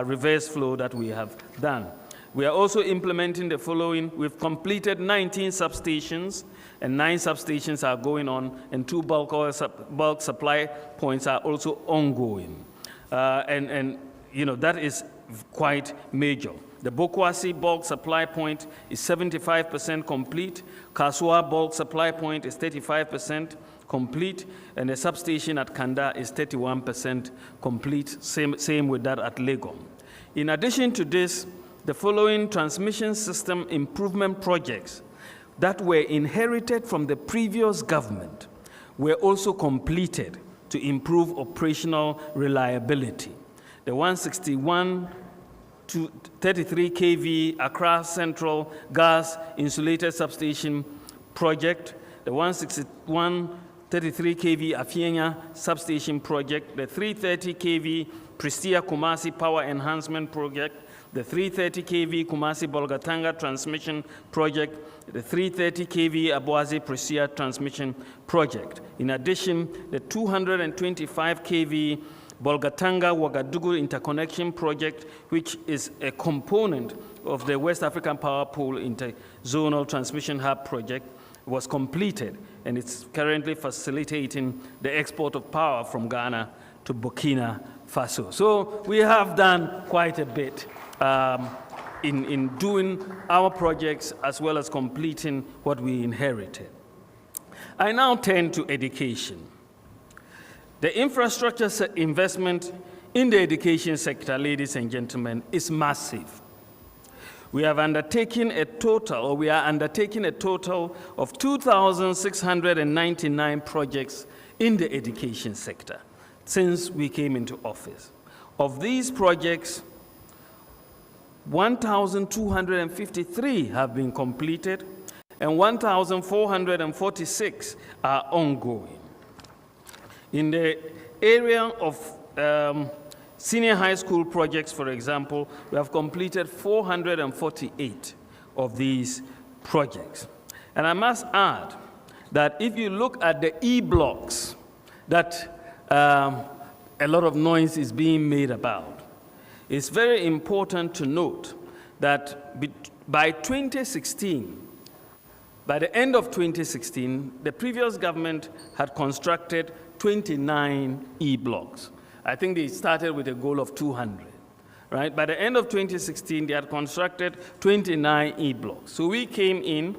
Speaker 2: reverse flow that we have done. We are also implementing the following. We've completed 19 substations, and 9 substations are going on, and 2 bulk supply points are also ongoing. And you know, that is quite major. The Bokwasi bulk supply point is 75% complete. Kasua bulk supply point is 35% complete. And the substation at Kanda is 31% complete. Same with that at Legom. In addition to this, the following transmission system improvement projects that were inherited from the previous government were also completed to improve operational reliability. The 161 to 33 kV Accra Central Gas Insulated Substation Project, the 161 33 kV Afienya Substation Project, the 330 kV Prestia Kumasi Power Enhancement Project, the 330 kV Kumasi Bolgatanga Transmission Project, the 330 kV Abuazi Prestia Transmission Project. In addition, the 225 kV Bolgatanga-Ouagadougou Interconnection Project, which is a component of the West African Power Pool Interzonal Transmission Hub Project, was completed, and it's currently facilitating the export of power from Ghana to Burkina Faso. So we have done quite a bit in doing our projects as well as completing what we inherited. I now turn to education. The infrastructure investment in the education sector, ladies and gentlemen, is massive. We are undertaking a total of 2,699 projects in the education sector since we came into office. Of these projects, 1,253 have been completed and 1,446 are ongoing. In the area of senior high school projects, for example, we have completed 448 of these projects. And I must add that if you look at the E-blocks that a lot of noise is being made about, it's very important to note that by 2016, by the end of 2016, the previous government had constructed 29 E-blocks. I think they started with a goal of 200, right? By the end of 2016, they had constructed 29 E-blocks. So we came in,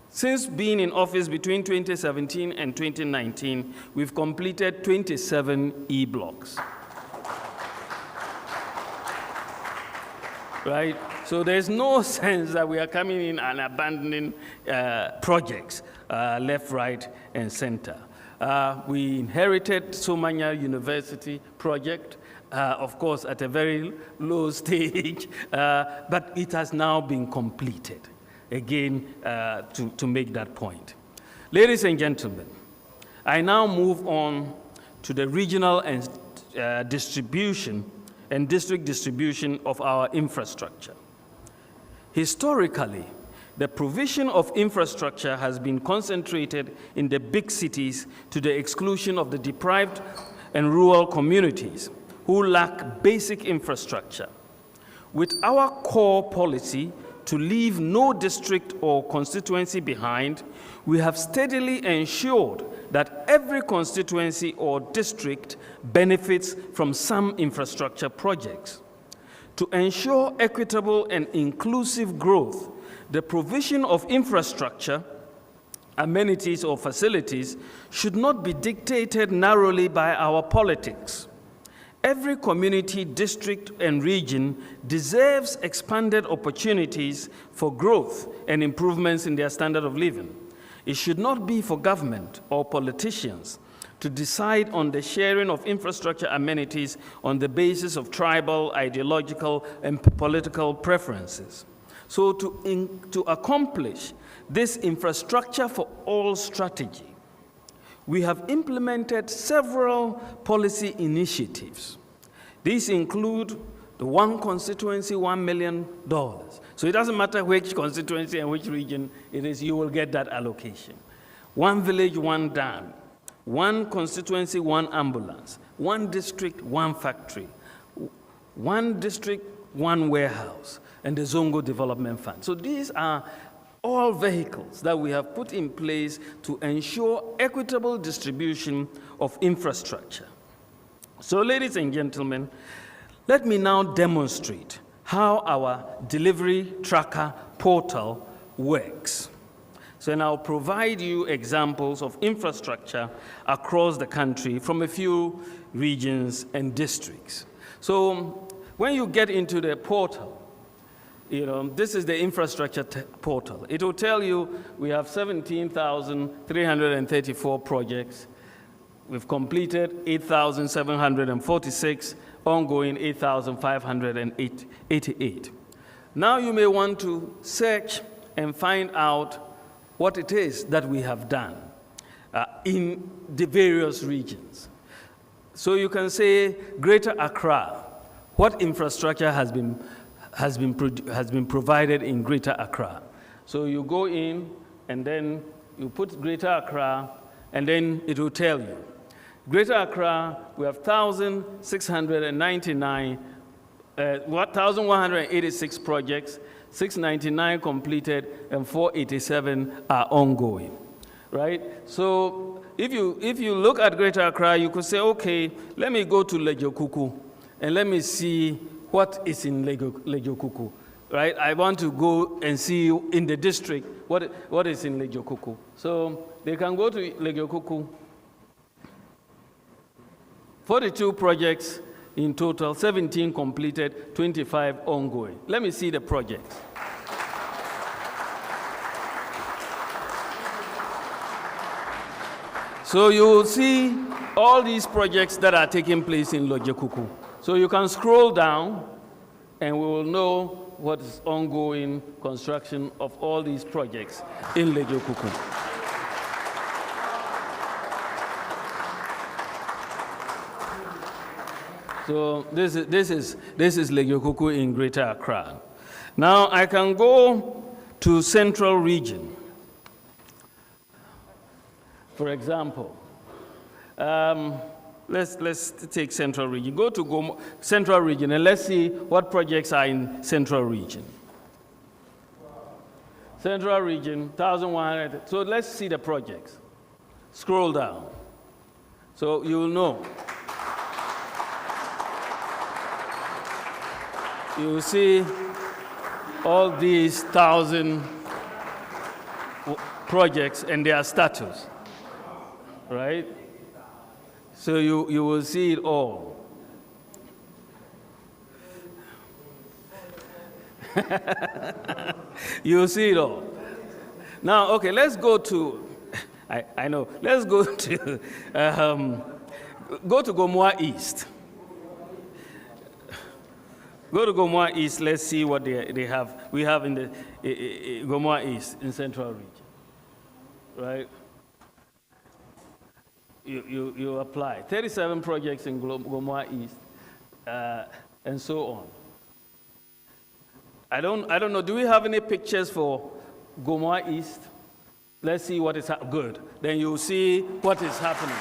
Speaker 2: since being in office between 2017 and 2019, we've completed 27 E-blocks. Right? So there's no sense that we are coming in and abandoning projects left, right, and center. We inherited Somanya University project, of course, at a very low stage, but it has now been completed, again, to make that point. Ladies and gentlemen, I now move on to the regional and distribution and district distribution of our infrastructure. Historically, the provision of infrastructure has been concentrated in the big cities to the exclusion of the deprived and rural communities who lack basic infrastructure. With our core policy to leave no district or constituency behind, we have steadily ensured that every constituency or district benefits from some infrastructure projects. To ensure equitable and inclusive growth, the provision of infrastructure, amenities, or facilities should not be dictated narrowly by our politics. Every community, district, and region deserves expanded opportunities for growth and improvements in their standard of living. It should not be for government or politicians to decide on the sharing of infrastructure amenities on the basis of tribal, ideological, and political preferences. So to accomplish this infrastructure for all strategy, we have implemented several policy initiatives. These include the one constituency, $1 million. So it doesn't matter which constituency and which region it is, you will get that allocation. One village, one dam. One constituency, one ambulance. One district, one factory. One district, one warehouse. And the Zongo Development Fund. So these are all vehicles that we have put in place to ensure equitable distribution of infrastructure. So, ladies and gentlemen, let me now demonstrate how our delivery tracker portal works. So, and I'll provide you examples of infrastructure across the country from a few regions and districts. So, when you get into the portal, this is the infrastructure portal. It will tell you we have 17,334 projects. We've completed 8,746, ongoing 8,588. Now you may want to search and find out what it is that we have done in the various regions. So you can say Greater Accra, what infrastructure has been provided in Greater Accra. So you go in and then you put Greater Accra and then it will tell you. Greater Accra, we have 1,186 projects, 699 completed, and 487 are ongoing, right? So if you look at Greater Accra, you could say, okay, let me go to Lejokuku, and let me see what is in Lejokuku, right? I want to go and see in the district what is in Lejokuku. So they can go to Lejokuku. 42 projects in total, 17 completed, 25 ongoing. Let me see the projects. So you will see all these projects that are taking place in Lejokuku. So you can scroll down and we will know what is ongoing construction of all these projects in Lejokuku. So this is Lejokuku in Greater Accra. Now I can go to Central Region. For example, let's take Central Region. Go to Central Region and let's see what projects are in Central Region. Central Region, 1,100. So let's see the projects. Scroll down. So you will know. You will see all these 1,000 projects and their status, right? So you will see it all. You will see it all. Now, okay, let's go to, I know, let's go to, go to Gomoa East. Go to Gomoa East, let's see what they have. We have in the Gomoa East in Central Region, right? You apply. 37 projects in Gomoa East, and so on. I don't know, do we have any pictures for Gomoa East? Let's see what is good. Then you'll see what is happening.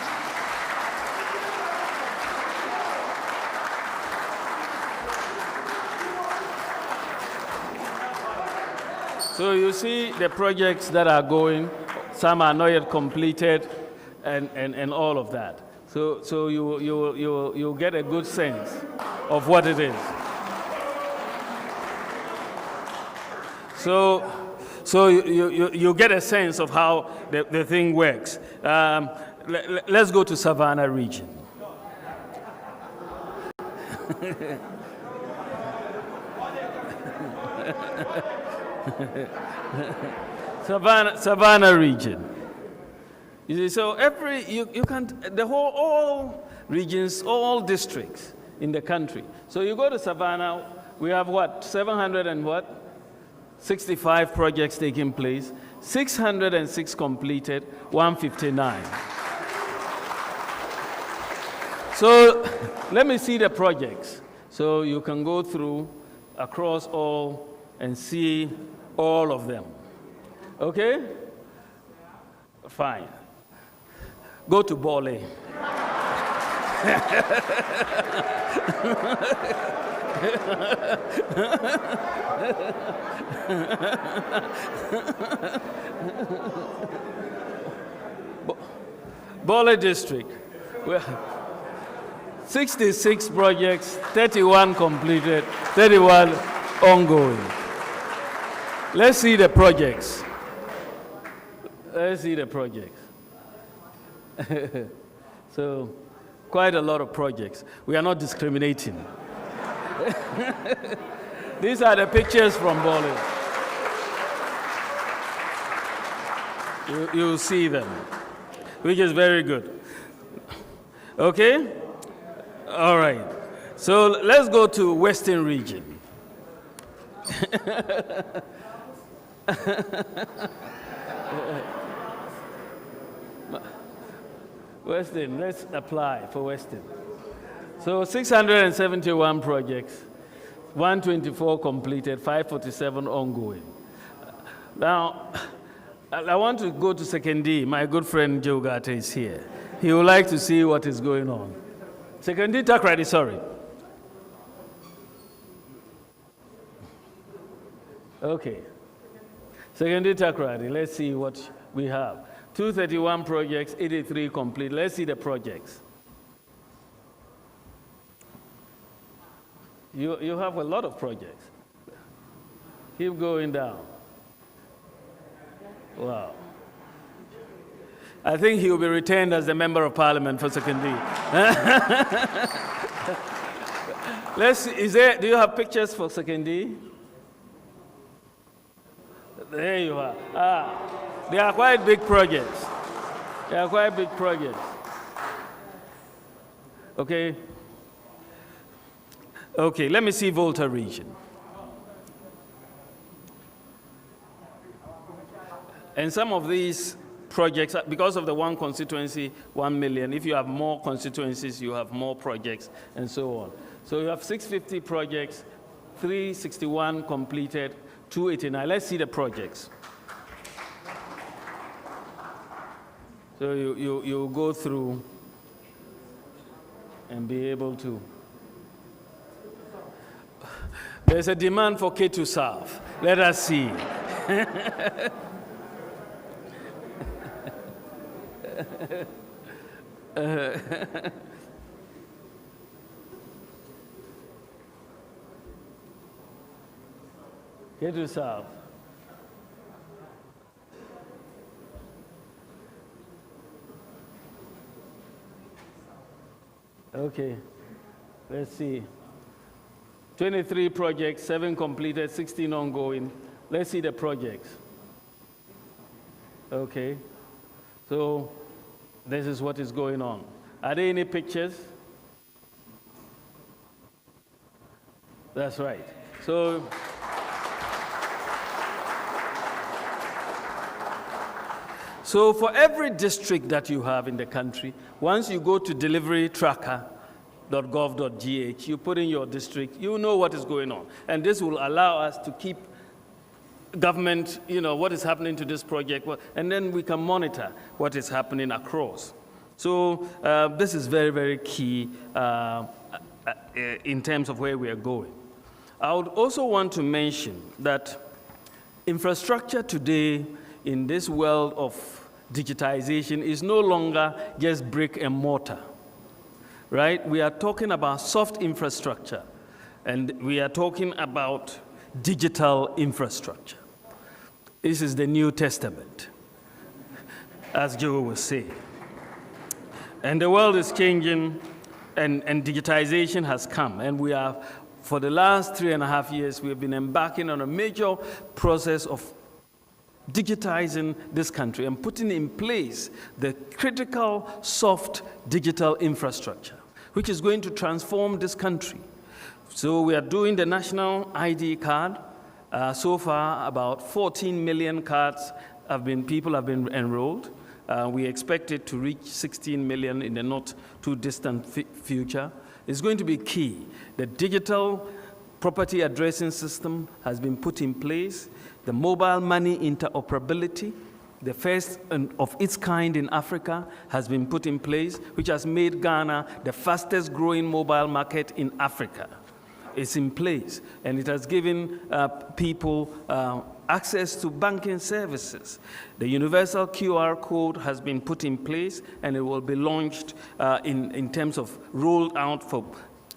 Speaker 2: So you see the projects that are going, some are not yet completed, and all of that. So you'll get a good sense of what it is. So you get a sense of how the thing works. Let's go to Savannah Region. Savannah Region. You see, so all regions, all districts in the country. So you go to Savannah, we have what, 65 projects taking place, 606 completed, 159. So let me see the projects. So you can go through across all and see all of them. Okay? Fine. Go to Bole. Bole District. 66 projects, 31 completed, 31 ongoing. Let's see the projects. Let's see the projects. So, quite a lot of projects. We are not discriminating. These are the pictures from Bollywood. You'll see them, which is very good. Okay? All right. So let's go to Western region. Western, let's apply for Western. So 671 projects, 124 completed, 547 ongoing. Now, I want to go to Sekondi. My good friend Joe Gata is here. He would like to see what is going on. Sekondi Takrady, sorry. Okay. Sekondi Takrady, let's see what we have. 231 projects, 83 complete. Let's see the projects. You have a lot of projects. Keep going down. Wow. I think he will be retained as the member of parliament for Sekondi. Let's see, do you have pictures for Sekondi? There you are. They are quite big projects. They are quite big projects. Okay. Okay, let me see Volta region. And some of these projects, because of the one constituency, 1 million, if you have more constituencies, you have more projects, and so on. So you have 650 projects, 361 completed, 289. Let's see the projects. So you go through and be able to. There's a demand for K2 South. Let us see. K2 South. Okay, let's see. 23 projects, 7 completed, 16 ongoing. Let's see the projects. Okay, so this is what is going on. Are there any pictures? That's right. So, for every district that you have in the country, once you go to deliverytracker.gov.gh, you put in your district, you know what is going on. And this will allow us to keep government, what is happening to this project, and then we can monitor what is happening across. So this is very, very key in terms of where we are going. I would also want to mention that infrastructure today in this world of digitization is no longer just brick and mortar, right? We are talking about soft infrastructure, and we are talking about digital infrastructure. This is the New Testament, as Joe will say. And the world is changing, and digitization has come, and we are, for the last 3.5 years, we have been embarking on a major process of digitizing this country and putting in place the critical soft digital infrastructure, which is going to transform this country. So we are doing the national ID card. So far, about 14 million cards people have been enrolled. We expect it to reach 16 million in the not too distant future. It's going to be key. The digital property addressing system has been put in place. The mobile money interoperability, the first of its kind in Africa, has been put in place, which has made Ghana the fastest growing mobile market in Africa. It's in place, and it has given people access to banking services. The universal QR code has been put in place, and it will be launched in terms of rolled out for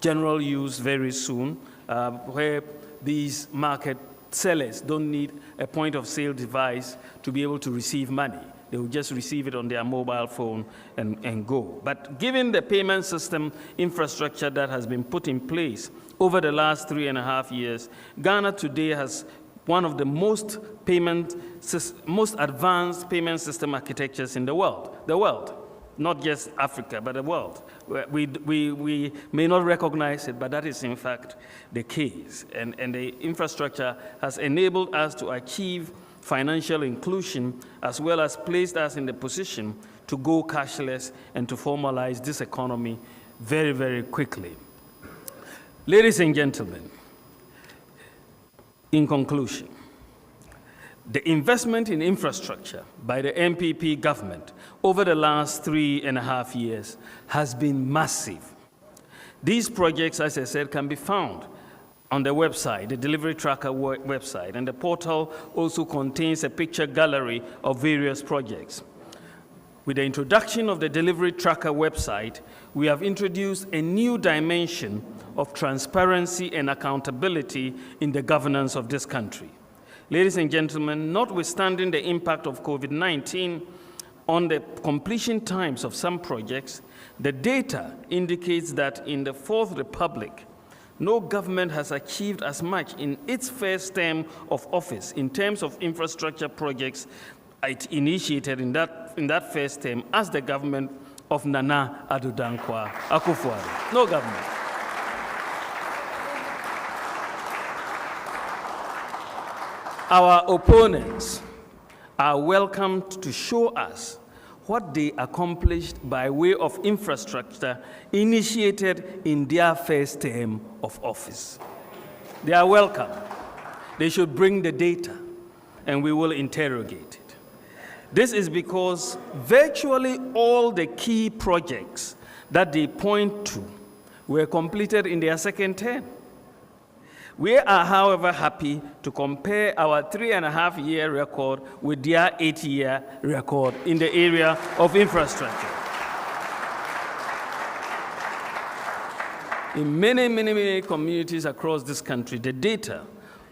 Speaker 2: general use very soon, where these market sellers don't need a point of sale device to be able to receive money. They will just receive it on their mobile phone and go. But given the payment system infrastructure that has been put in place over the last 3.5 years, Ghana today has one of the most advanced payment system architectures in the world, not just Africa, but the world. We may not recognize it, but that is in fact the case. And the infrastructure has enabled us to achieve financial inclusion, as well as placed us in the position to go cashless and to formalize this economy very, very quickly. Ladies and gentlemen, in conclusion, the investment in infrastructure by the NPP government over the last 3.5 years has been massive. These projects, as I said, can be found on the website, the Delivery Tracker website, and the portal also contains a picture gallery of various projects. With the introduction of the Delivery Tracker website, we have introduced a new dimension of transparency and accountability in the governance of this country. Ladies and gentlemen, notwithstanding the impact of COVID-19 on the completion times of some projects, the data indicates that in the Fourth Republic, no government has achieved as much in its first term of office in terms of infrastructure projects it initiated in that first term as the government of Nana Addo Dankwa Akufo-Addo. No government. Our opponents are welcome to show us what they accomplished by way of infrastructure initiated in their first term of office. They are welcome. They should bring the data, and we will interrogate it. This is because virtually all the key projects that they point to were completed in their second term. We are, however, happy to compare our 3.5-year record with their 8-year record in the area of infrastructure. In many communities across this country, the data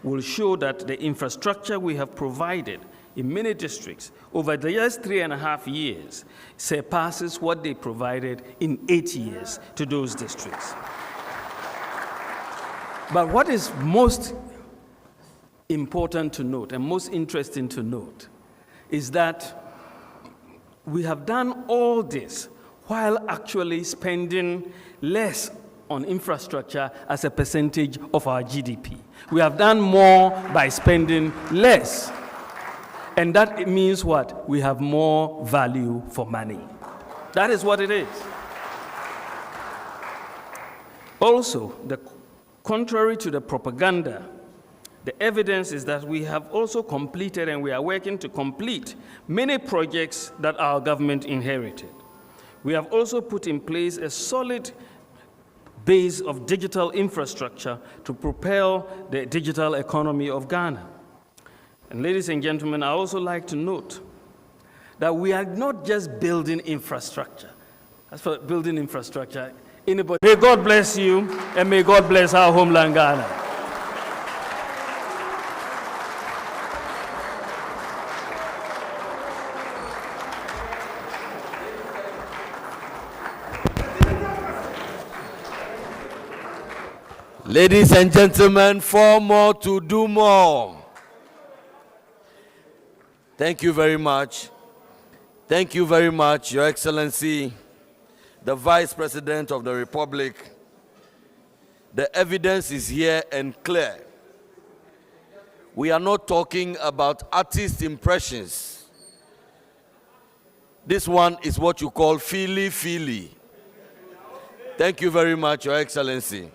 Speaker 2: will show that the infrastructure we have provided in many districts over the last 3.5 years surpasses what they provided in 8 years to those districts. But what is most important to note and most interesting to note is that we have done all this while actually spending less on infrastructure as a percentage of our GDP. We have done more by spending less. And that means what? We have more value for money. That is what it is. Also, contrary to the propaganda, the evidence is that we have also completed and we are working to complete many projects that our government inherited. We have also put in place a solid base of digital infrastructure to propel the digital economy of Ghana. And ladies and gentlemen, I also like to note that we are not just building infrastructure. As for building infrastructure, anybody. May God bless you, and may God bless our homeland, Ghana.
Speaker 3: Ladies and gentlemen, 4 more to do more. Thank you very much. Thank you very much, Your Excellency, the Vice President of the Republic. The evidence is here and clear. We are not talking about artist impressions. This one is what you call feely. Thank you very much, Your Excellency.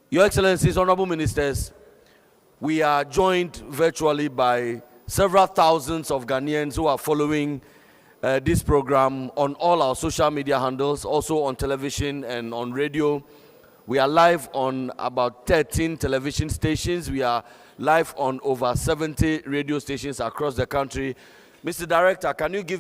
Speaker 3: Your Excellencies, Honorable Ministers, we are joined virtually by several thousands of Ghanaians who are following this program on all our social media handles, also on television and on radio. We are live on about 13 television stations. We are live on over 70 radio stations across the country. Mr. Director, can you give me